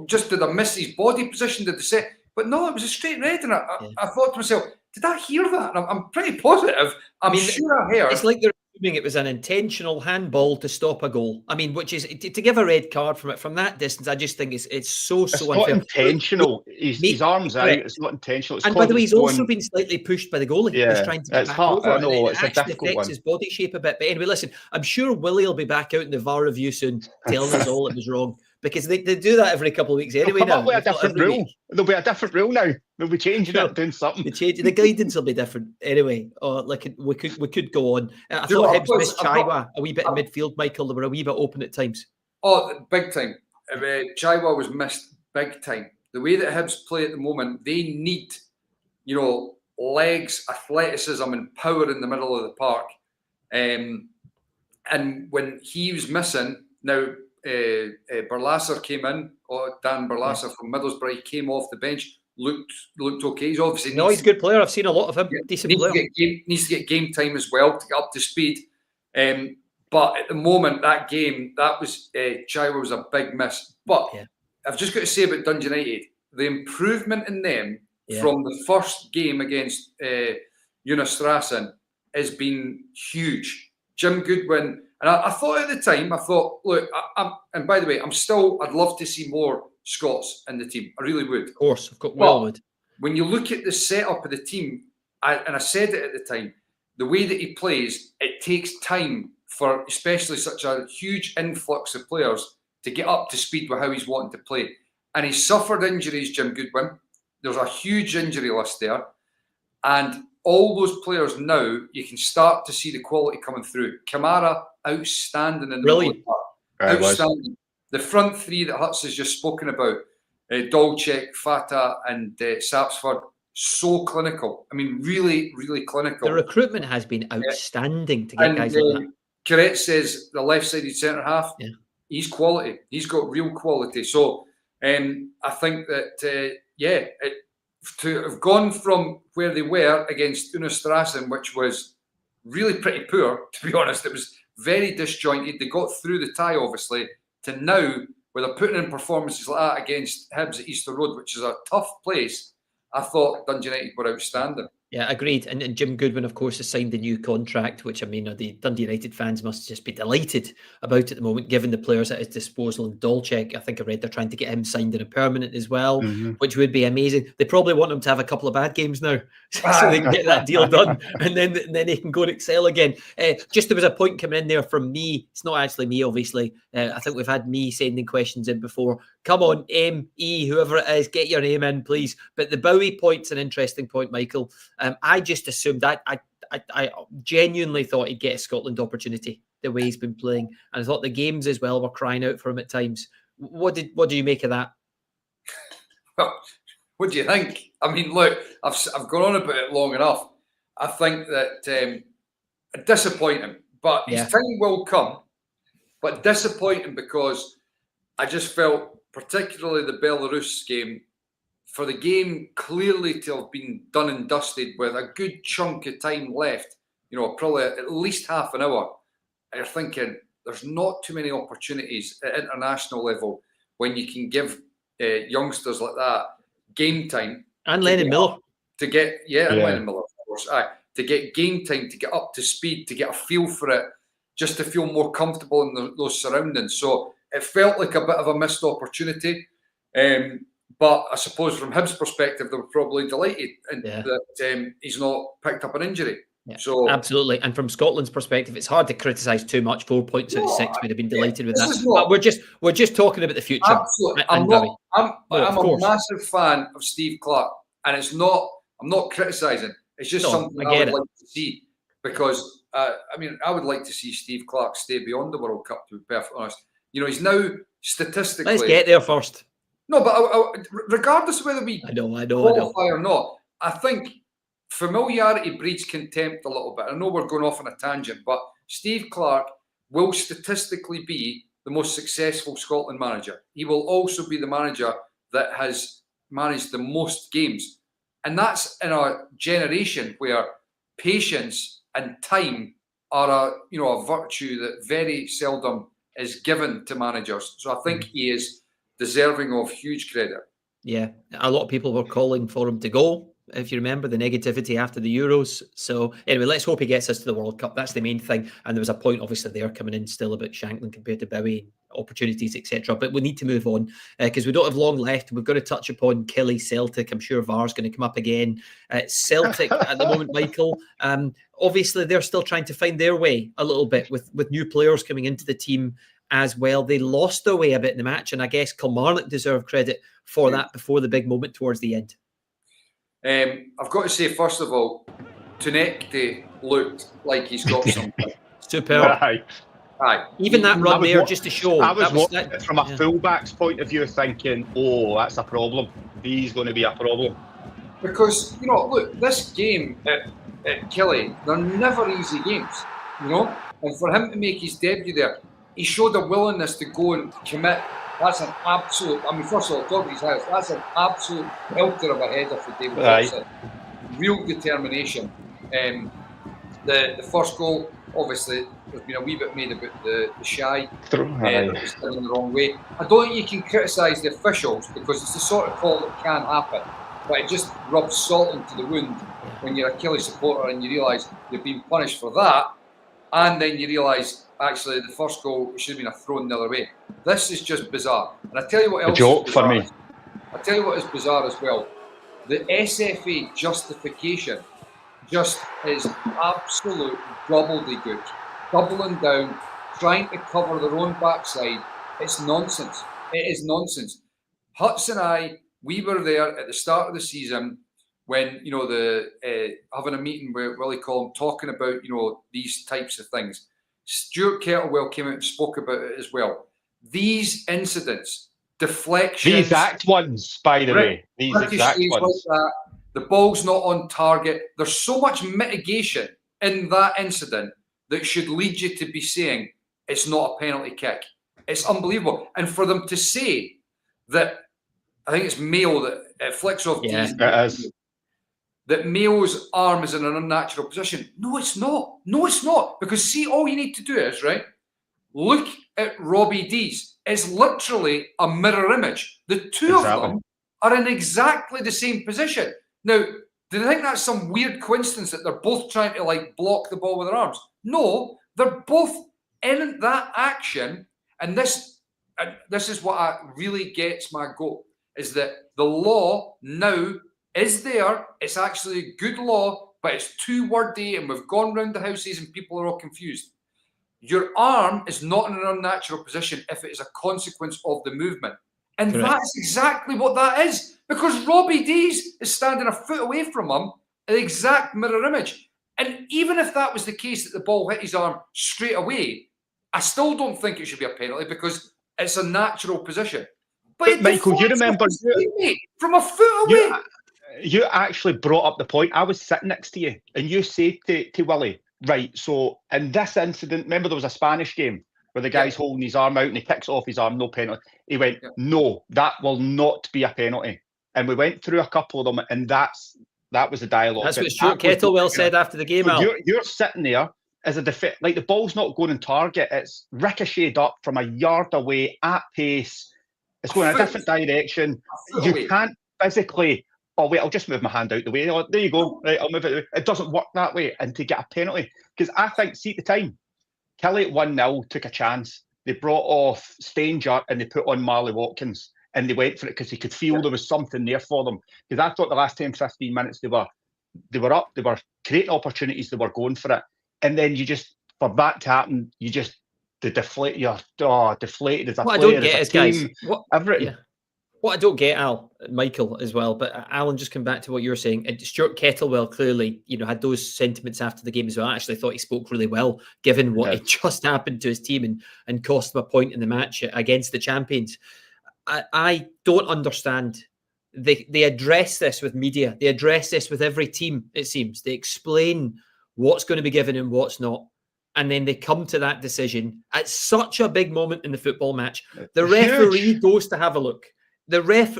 just did I miss his body position? Did they say? But no, it was a straight red, and I thought to myself, did I hear that? And I'm pretty positive. I'm sure I heard.
It's like they're assuming it was an intentional handball to stop a goal. I mean, which is to give a red card from that distance. I just think it's so unfair.
Not intentional. His arm's out. It's not intentional. It's
and by the way, he's also been slightly pushed by the goalie. He's trying to get back over.
I know,
it's a difficult one. His body shape a bit. But anyway, listen, I'm sure Willie will be back out in the VAR review soon, telling us all it was wrong. Because they do that every couple of weeks anyway now.
There'll be a different rule now. They'll be changing it, doing something.
The guidance will be different anyway. We could go on. I thought Hibs missed Chaiwa a wee bit in midfield, Michael. They were a wee bit open at times.
Oh, big time. Chaiwa was missed big time. The way that Hibs play at the moment, they need, legs, athleticism and power in the middle of the park. And when he was missing, now Barlasser came in, Dan Barlasser from Middlesbrough. He came off the bench, looked okay. He's obviously
he's a good player. I've seen a lot of him. Decent player.
Needs to get game time as well to get up to speed. But at the moment, that was Chaiwa was a big miss. But I've just got to say about Dundee United, the improvement in them from the first game against Unistrassen has been huge. Jim Goodwin, and I thought at the time, look, and by the way, I'd love to see more Scots in the team. I really would.
Of course, would.
When you look at the setup of the team, I said it at the time, the way that he plays, it takes time for especially such a huge influx of players to get up to speed with how he's wanting to play. And he's suffered injuries, Jim Goodwin. There's a huge injury list there. And all those players now, you can start to see the quality coming through. Kamara, outstanding in the middle of the park. Outstanding. The front three that Hutz has just spoken about, Dolcek, Fata and Sapsford, so clinical. I mean, really, really clinical.
The recruitment has been outstanding to get guys like that.
Correct says the left-sided centre-half, he's quality. He's got real quality. So I think that, to have gone from where they were against Unistrassen, which was really pretty poor, to be honest. It was very disjointed. They got through the tie, obviously, to now, where they're putting in performances like that against Hibs at Easter Road, which is a tough place. I thought Dundee United were outstanding.
Yeah, agreed. And Jim Goodwin, of course, has signed the new contract, which, I mean, the Dundee United fans must just be delighted about at the moment, given the players at his disposal. And Dolcek, I think I read they're trying to get him signed in a permanent as well, which would be amazing. They probably want him to have a couple of bad games now so they can get that deal done, and then they can go and excel again. Just there was a point coming in there from me. It's not actually me, obviously. I think we've had me sending questions in before. Come on, M.E., whoever it is, get your name in, please. But the Bowie point's an interesting point, Michael. I just assumed that I genuinely thought he'd get a Scotland opportunity the way he's been playing, and I thought the games as well were crying out for him at times. What do you make of that?
Well, what do you think? I mean, look, I've gone on about it long enough. I think that disappointing, but his time will come. But disappointing because I just felt, particularly the Belarus game, for the game clearly to have been done and dusted with a good chunk of time left, probably at least half an hour, you're thinking there's not too many opportunities at international level when you can give youngsters like that game time.
And Lennon Miller.
And Lennon Miller, of course. To get game time, to get up to speed, to get a feel for it, just to feel more comfortable in those surroundings. So it felt like a bit of a missed opportunity. But I suppose from Hibs' perspective, they were probably delighted that he's not picked up an injury. Yeah, so
absolutely. And from Scotland's perspective, it's hard to criticise too much. 4 points out of 6, we'd have been delighted with that. But we're just talking about the future.
Absolutely. I'm a massive fan of Steve Clarke, and I'm not criticising. It's just something I would like to see, because I would like to see Steve Clarke stay beyond the World Cup, to be perfectly honest. He's now statistically.
Let's get there first.
No, but regardless of whether we qualify or not, I think familiarity breeds contempt a little bit. I know we're going off on a tangent, but Steve Clarke will statistically be the most successful Scotland manager. He will also be the manager that has managed the most games. And that's in a generation where patience and time are a virtue that very seldom is given to managers. So I think he is deserving of huge credit.
Yeah, a lot of people were calling for him to go, if you remember the negativity after the Euros. So anyway, let's hope he gets us to the World Cup. That's the main thing. And there was a point obviously there coming in still about Shankland compared to Bowie, opportunities, etc. But we need to move on because we don't have long left. We've got to touch upon Killie, Celtic. I'm sure VAR's going to come up again. Celtic at the moment, Michael, obviously they're still trying to find their way a little bit with new players coming into the team as well. They lost their way a bit in the match, and I guess Kilmarnock deserve credit for that before the big moment towards the end.
I've got to say, first of all, Tunekte looked like he's got something.
Superb.
Aye.
Even that run there, just to show.
I was watching it from a fullback's point of view, thinking, that's a problem. He's going to be a problem.
Because, look, this game at Killie, they're never easy games, And for him to make his debut there, he showed a willingness to go and commit. That's an absolute, first of all, talk to his house, that's an absolute pelter of a header for David Thomson. Real determination. The first goal, obviously, there's been a wee bit made about the shy. It was done in the wrong way. I don't think you can criticise the officials because it's the sort of call that can happen. but it just rubs salt into the wound when you're a Killie supporter and you realise you've been punished for that, and then you realise actually the first goal should have been a thrown the other way. This is just bizarre. And I tell you what else.
A joke for me.
I tell you what is bizarre as well. The SFA justification just is absolute gobbledygook, doubling down, trying to cover their own backside. It's nonsense. It is nonsense. Hutton and I, we were there at the start of the season when, you know, having a meeting with Willie Collum talking about, you know, these types of things. Stuart Kettlewell came out and spoke about it as well. These incidents, deflections.
The exact ones, by the way. These exact ones.
Like that, the ball's not on target. There's so much mitigation in that incident that should lead you to be saying it's not a penalty kick. It's unbelievable. And for them to say that, I think it's Mayo that flicks off
it is.
That Mayo's arm is in an unnatural position. No, it's not. No, it's not. Because see, all you need to do is, right, look at Robbie Dees. It's literally a mirror image. The two of them are in exactly the same position. Now, do they think that's some weird coincidence that they're both trying to like block the ball with their arms? No, they're both in that action. And this is what really gets my goat, is that the law now is there. It's actually a good law, but it's 2 wordy, and we've gone round the houses and people are all confused. Your arm is not in an unnatural position if it is a consequence of the movement. And
Correct.
That's exactly what that is. Because Robbie Dees is standing a foot away from him, an exact mirror image. And even if that was the case, that the ball hit his arm straight away, I still don't think it should be a penalty because it's a natural position. But
Michael, you remember
from a foot away.
You actually brought up the point. I was sitting next to you, and you said to Willie, right, so in this incident, remember there was a Spanish game where the guy's holding his arm out and he kicks off his arm, no penalty. He went, no, that will not be a penalty. And we went through a couple of them, and that was the dialogue.
That's what Stuart Kettlewell said after the game.
So you're sitting there as a defence, like the ball's not going on target. It's ricocheted up from a yard away at pace. It's going in a different direction. You can't physically, oh wait, I'll just move my hand out the way. Oh, there you go. Right, I'll move it. It doesn't work that way. And to get a penalty, because I think, see, at the time, Killie at 1-0 took a chance. They brought off Stanger and they put on Marley Watkins, and they went for it because they could feel there was something there for them. Because I thought the last 10, 15 minutes they were up, they were creating opportunities, they were going for it. And then you just, for that to happen, you just, deflated as a
what
player,
I don't get
as
is,
a team,
guys,
everything.
Yeah. What I don't get, Al, Michael as well, but Alan, just come back to what you were saying. Stuart Kettlewell clearly, had those sentiments after the game as well. I actually thought he spoke really well, given what had just happened to his team and cost them a point in the match against the champions. I don't understand. They address this with media. They address this with every team, it seems. They explain what's going to be given and what's not. And then they come to that decision at such a big moment in the football match. The referee goes to have a look.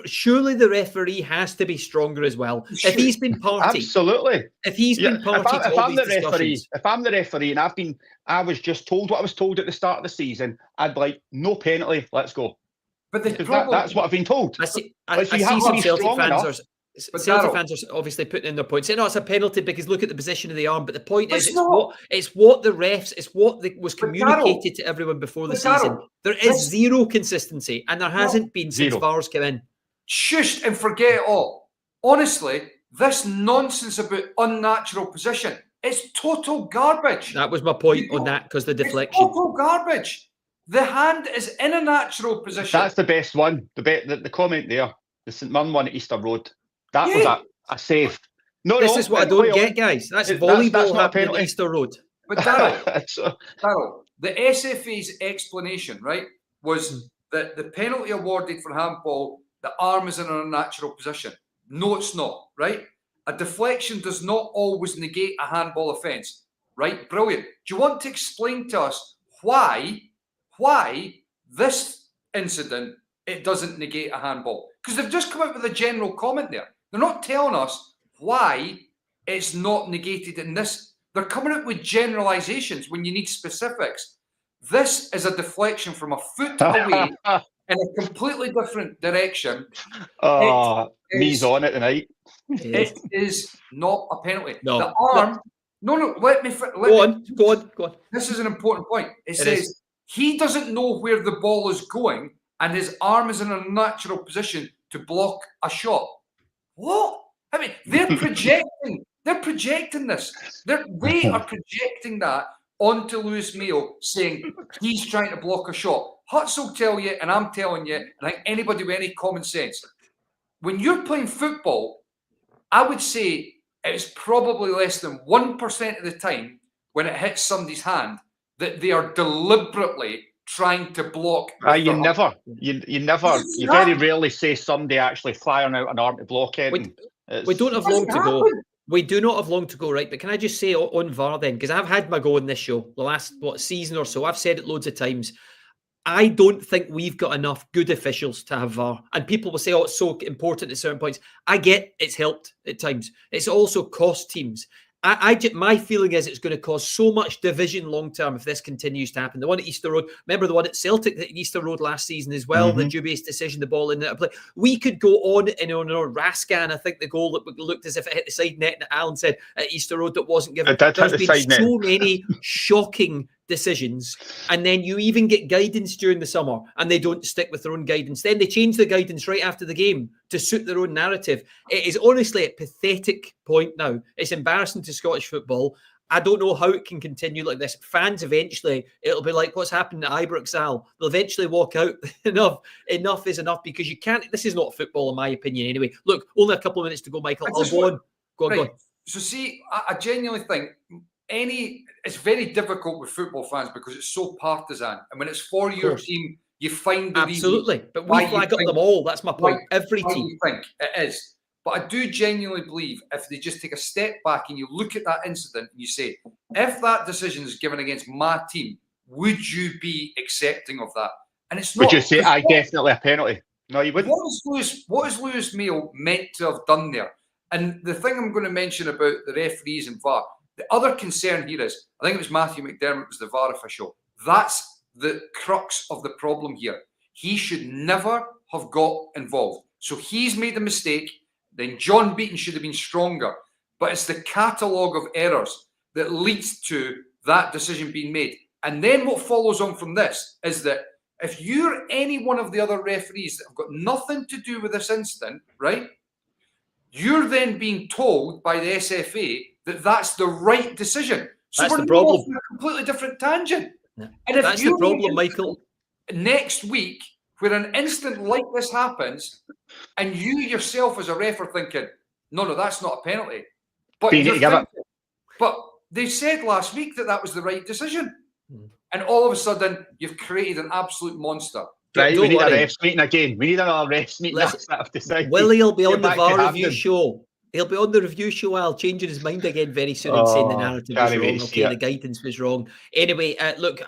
Surely the referee has to be stronger as well. If he's been party,
absolutely.
If he's been party,
if I'm the referee, and I was just told what I was told at the start of the season, I'd be like, no penalty, let's go.
But
that's what I've been told.
I see some Celtic fans Celtic fans are obviously putting in their point, saying, "No, it's a penalty because look at the position of the arm." But the point is, it's what the refs, was communicated to everyone before the season. There is zero consistency, and there hasn't been since VAR's come in.
Shush and forget it all. Honestly, this nonsense about unnatural position, it's total garbage.
That was my point on that, because the deflection.
It's total garbage. The hand is in a natural position.
That's the best one. The comment there, the St Mirren one at Easter Road. That was a save.
This is what I don't get, guys. That's volleyball happening at Easter Road.
But Darrell, the SFA's explanation, right, was that the penalty awarded for handball, the arm is in an unnatural position. No, it's not, right? A deflection does not always negate a handball offence, right? Brilliant. Do you want to explain to us why this incident, it doesn't negate a handball? Because they've just come out with a general comment there. They're not telling us why it's not negated in this. They're coming out with generalisations when you need specifics. This is a deflection from a foot away in a completely different direction.
Oh, knees on it tonight.
It is not a penalty.
No.
The arm. No. Let me.
Go on.
This is an important point. It says
is.
he doesn't know where the ball is going, and his arm is in a natural position to block a shot. What? I mean, they're projecting. They're projecting this. They are projecting that onto Lewis Mayo, saying he's trying to block a shot. Hutton will tell you, and I'm telling you, and I think anybody with any common sense, when you're playing football, I would say it's probably less than 1% of the time when it hits somebody's hand that they are deliberately trying to block.
You very rarely say somebody actually firing out an arm to block it.
We don't have long to go. We do not have long to go, right? But can I just say on VAR then, because I've had my go in this show the last season or so. I've said it loads of times. I don't think we've got enough good officials to have VAR. And people will say, oh, it's so important at certain points. I get it's helped at times. It's also cost teams. My feeling is it's going to cause so much division long term if this continues to happen. The one at Easter Road, remember the one at Celtic at Easter Road last season as well, the dubious decision, the ball in there. We could go on and on and on. Rascan, I think the goal that looked as if it hit the side net, and Alan said at Easter Road that wasn't given. There's been so many shocking decisions, and then you even get guidance during the summer and they don't stick with their own guidance. Then they change the guidance right after the game to suit their own narrative. It is honestly a pathetic point now. It's embarrassing to Scottish football. I don't know how it can continue like this. Fans eventually, it'll be like what's happened at Ibrox Al. They'll eventually walk out. Enough is enough, because you can't. This is not football, in my opinion, anyway. Look, only a couple of minutes to go, Michael. Go on.
So see, I genuinely think it's very difficult with football fans because it's so partisan, and when it's for your team, you find the
absolutely. But we flag up them all. That's my point. Every team.
You think it is, but I do genuinely believe if they just take a step back and you look at that incident and you say, if that decision is given against my team, would you be accepting of that? And it's not.
Would you say definitely a penalty? No, you wouldn't.
What is Lewis Mayo meant to have done there? And the thing I'm going to mention about the referees and VAR. The other concern here is, I think it was Matthew McDermott was the VAR official. That's the crux of the problem here. He should never have got involved. So he's made a mistake. Then John Beaton should have been stronger. But it's the catalogue of errors that leads to that decision being made. And then what follows on from this is that if you're any one of the other referees that have got nothing to do with this incident, right, you're then being told by the SFA that that's the right decision. So
that's
we're
the problem.
off on a completely different tangent.
Yeah.
And if
that's the problem, Michael.
Next week, where an incident like this happens, and you yourself as a ref are thinking, no, that's not a penalty. But but they said last week that was the right decision. And all of a sudden, you've created an absolute monster.
Right, we need a refs meeting again. We need another refs meeting.
Willie will be on the VAR review show. He'll be on the review show. I'll change his mind again very soon and saying the narrative was wrong. Okay, the guidance was wrong. Anyway, look,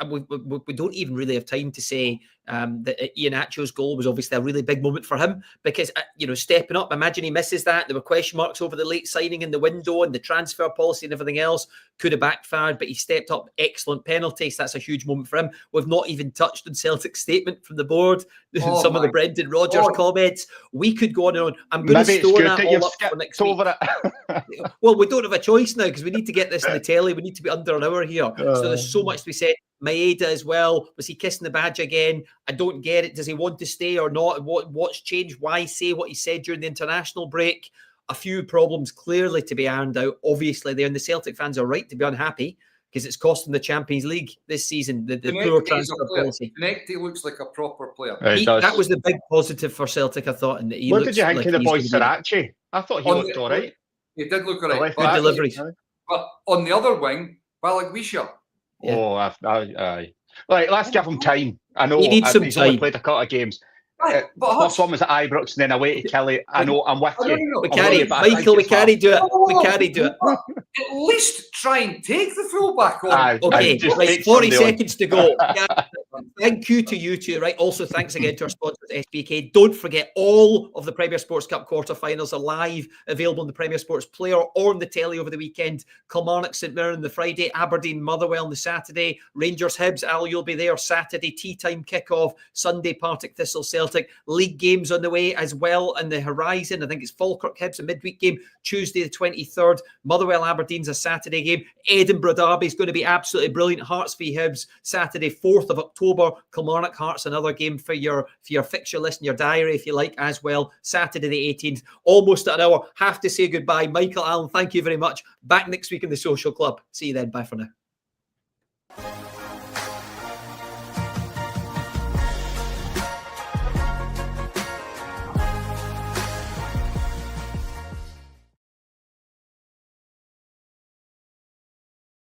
we don't even really have time to say that Iheanacho's goal was obviously a really big moment for him because, stepping up, imagine he misses that. There were question marks over the late signing in the window and the transfer policy and everything else. Could have backfired, but he stepped up. Excellent penalty. So that's a huge moment for him. We've not even touched on Celtic's statement from the board. Some of the Brendan Rodgers comments. We could go on and on. I'm going to store that all up for next week. Well, we don't have a choice now because we need to get this in the telly. We need to be under an hour here. So there's so much to be said. Maeda as well. Was he kissing the badge again? I don't get it. Does he want to stay or not? What's changed? Why say what he said during the international break? A few problems clearly to be ironed out. Obviously, and the Celtic fans are right to be unhappy because it's costing the Champions League this season. The poor transfer policy.
Konechny looks like a proper player.
That was the big positive for Celtic, I thought. And
what did you think of the boy Sarachi? I thought he looked all right.
He did look all right.
Good deliveries.
But on the other wing, Balagwisha.
Yeah. Aye. Right, let's give him time. I know
he needs some
he's
time.
Only played a couple of games.
Right, but
first one was at Ibrox and then away to Killie. I know, I'm with you.
We can't do it. We can't do it.
At least try and take the fullback on.
Okay, right, 40 seconds to go. Thank you to you two, right? Also, thanks again to our sponsors, SBK. Don't forget, all of the Premier Sports Cup quarterfinals are live, available on the Premier Sports Player or on the telly over the weekend. Kilmarnock St Mirren on the Friday, Aberdeen Motherwell on the Saturday, Rangers Hibs, Al, you'll be there Saturday, tea time kickoff, Sunday Partick Thistle Celtic, league games on the way as well on the horizon. I think it's Falkirk Hibs, a midweek game, Tuesday the 23rd, Motherwell Aberdeen's a Saturday game, Edinburgh Derby is going to be absolutely brilliant, Hearts v Hibs, Saturday 4th of October, Kilmarnock Hearts, another game for your fixture list in your diary if you like as well, Saturday the 18th, almost at an hour. Have to say goodbye. Michael, Alan, thank you very much. Back next week in the Social Club. See you then. Bye for now.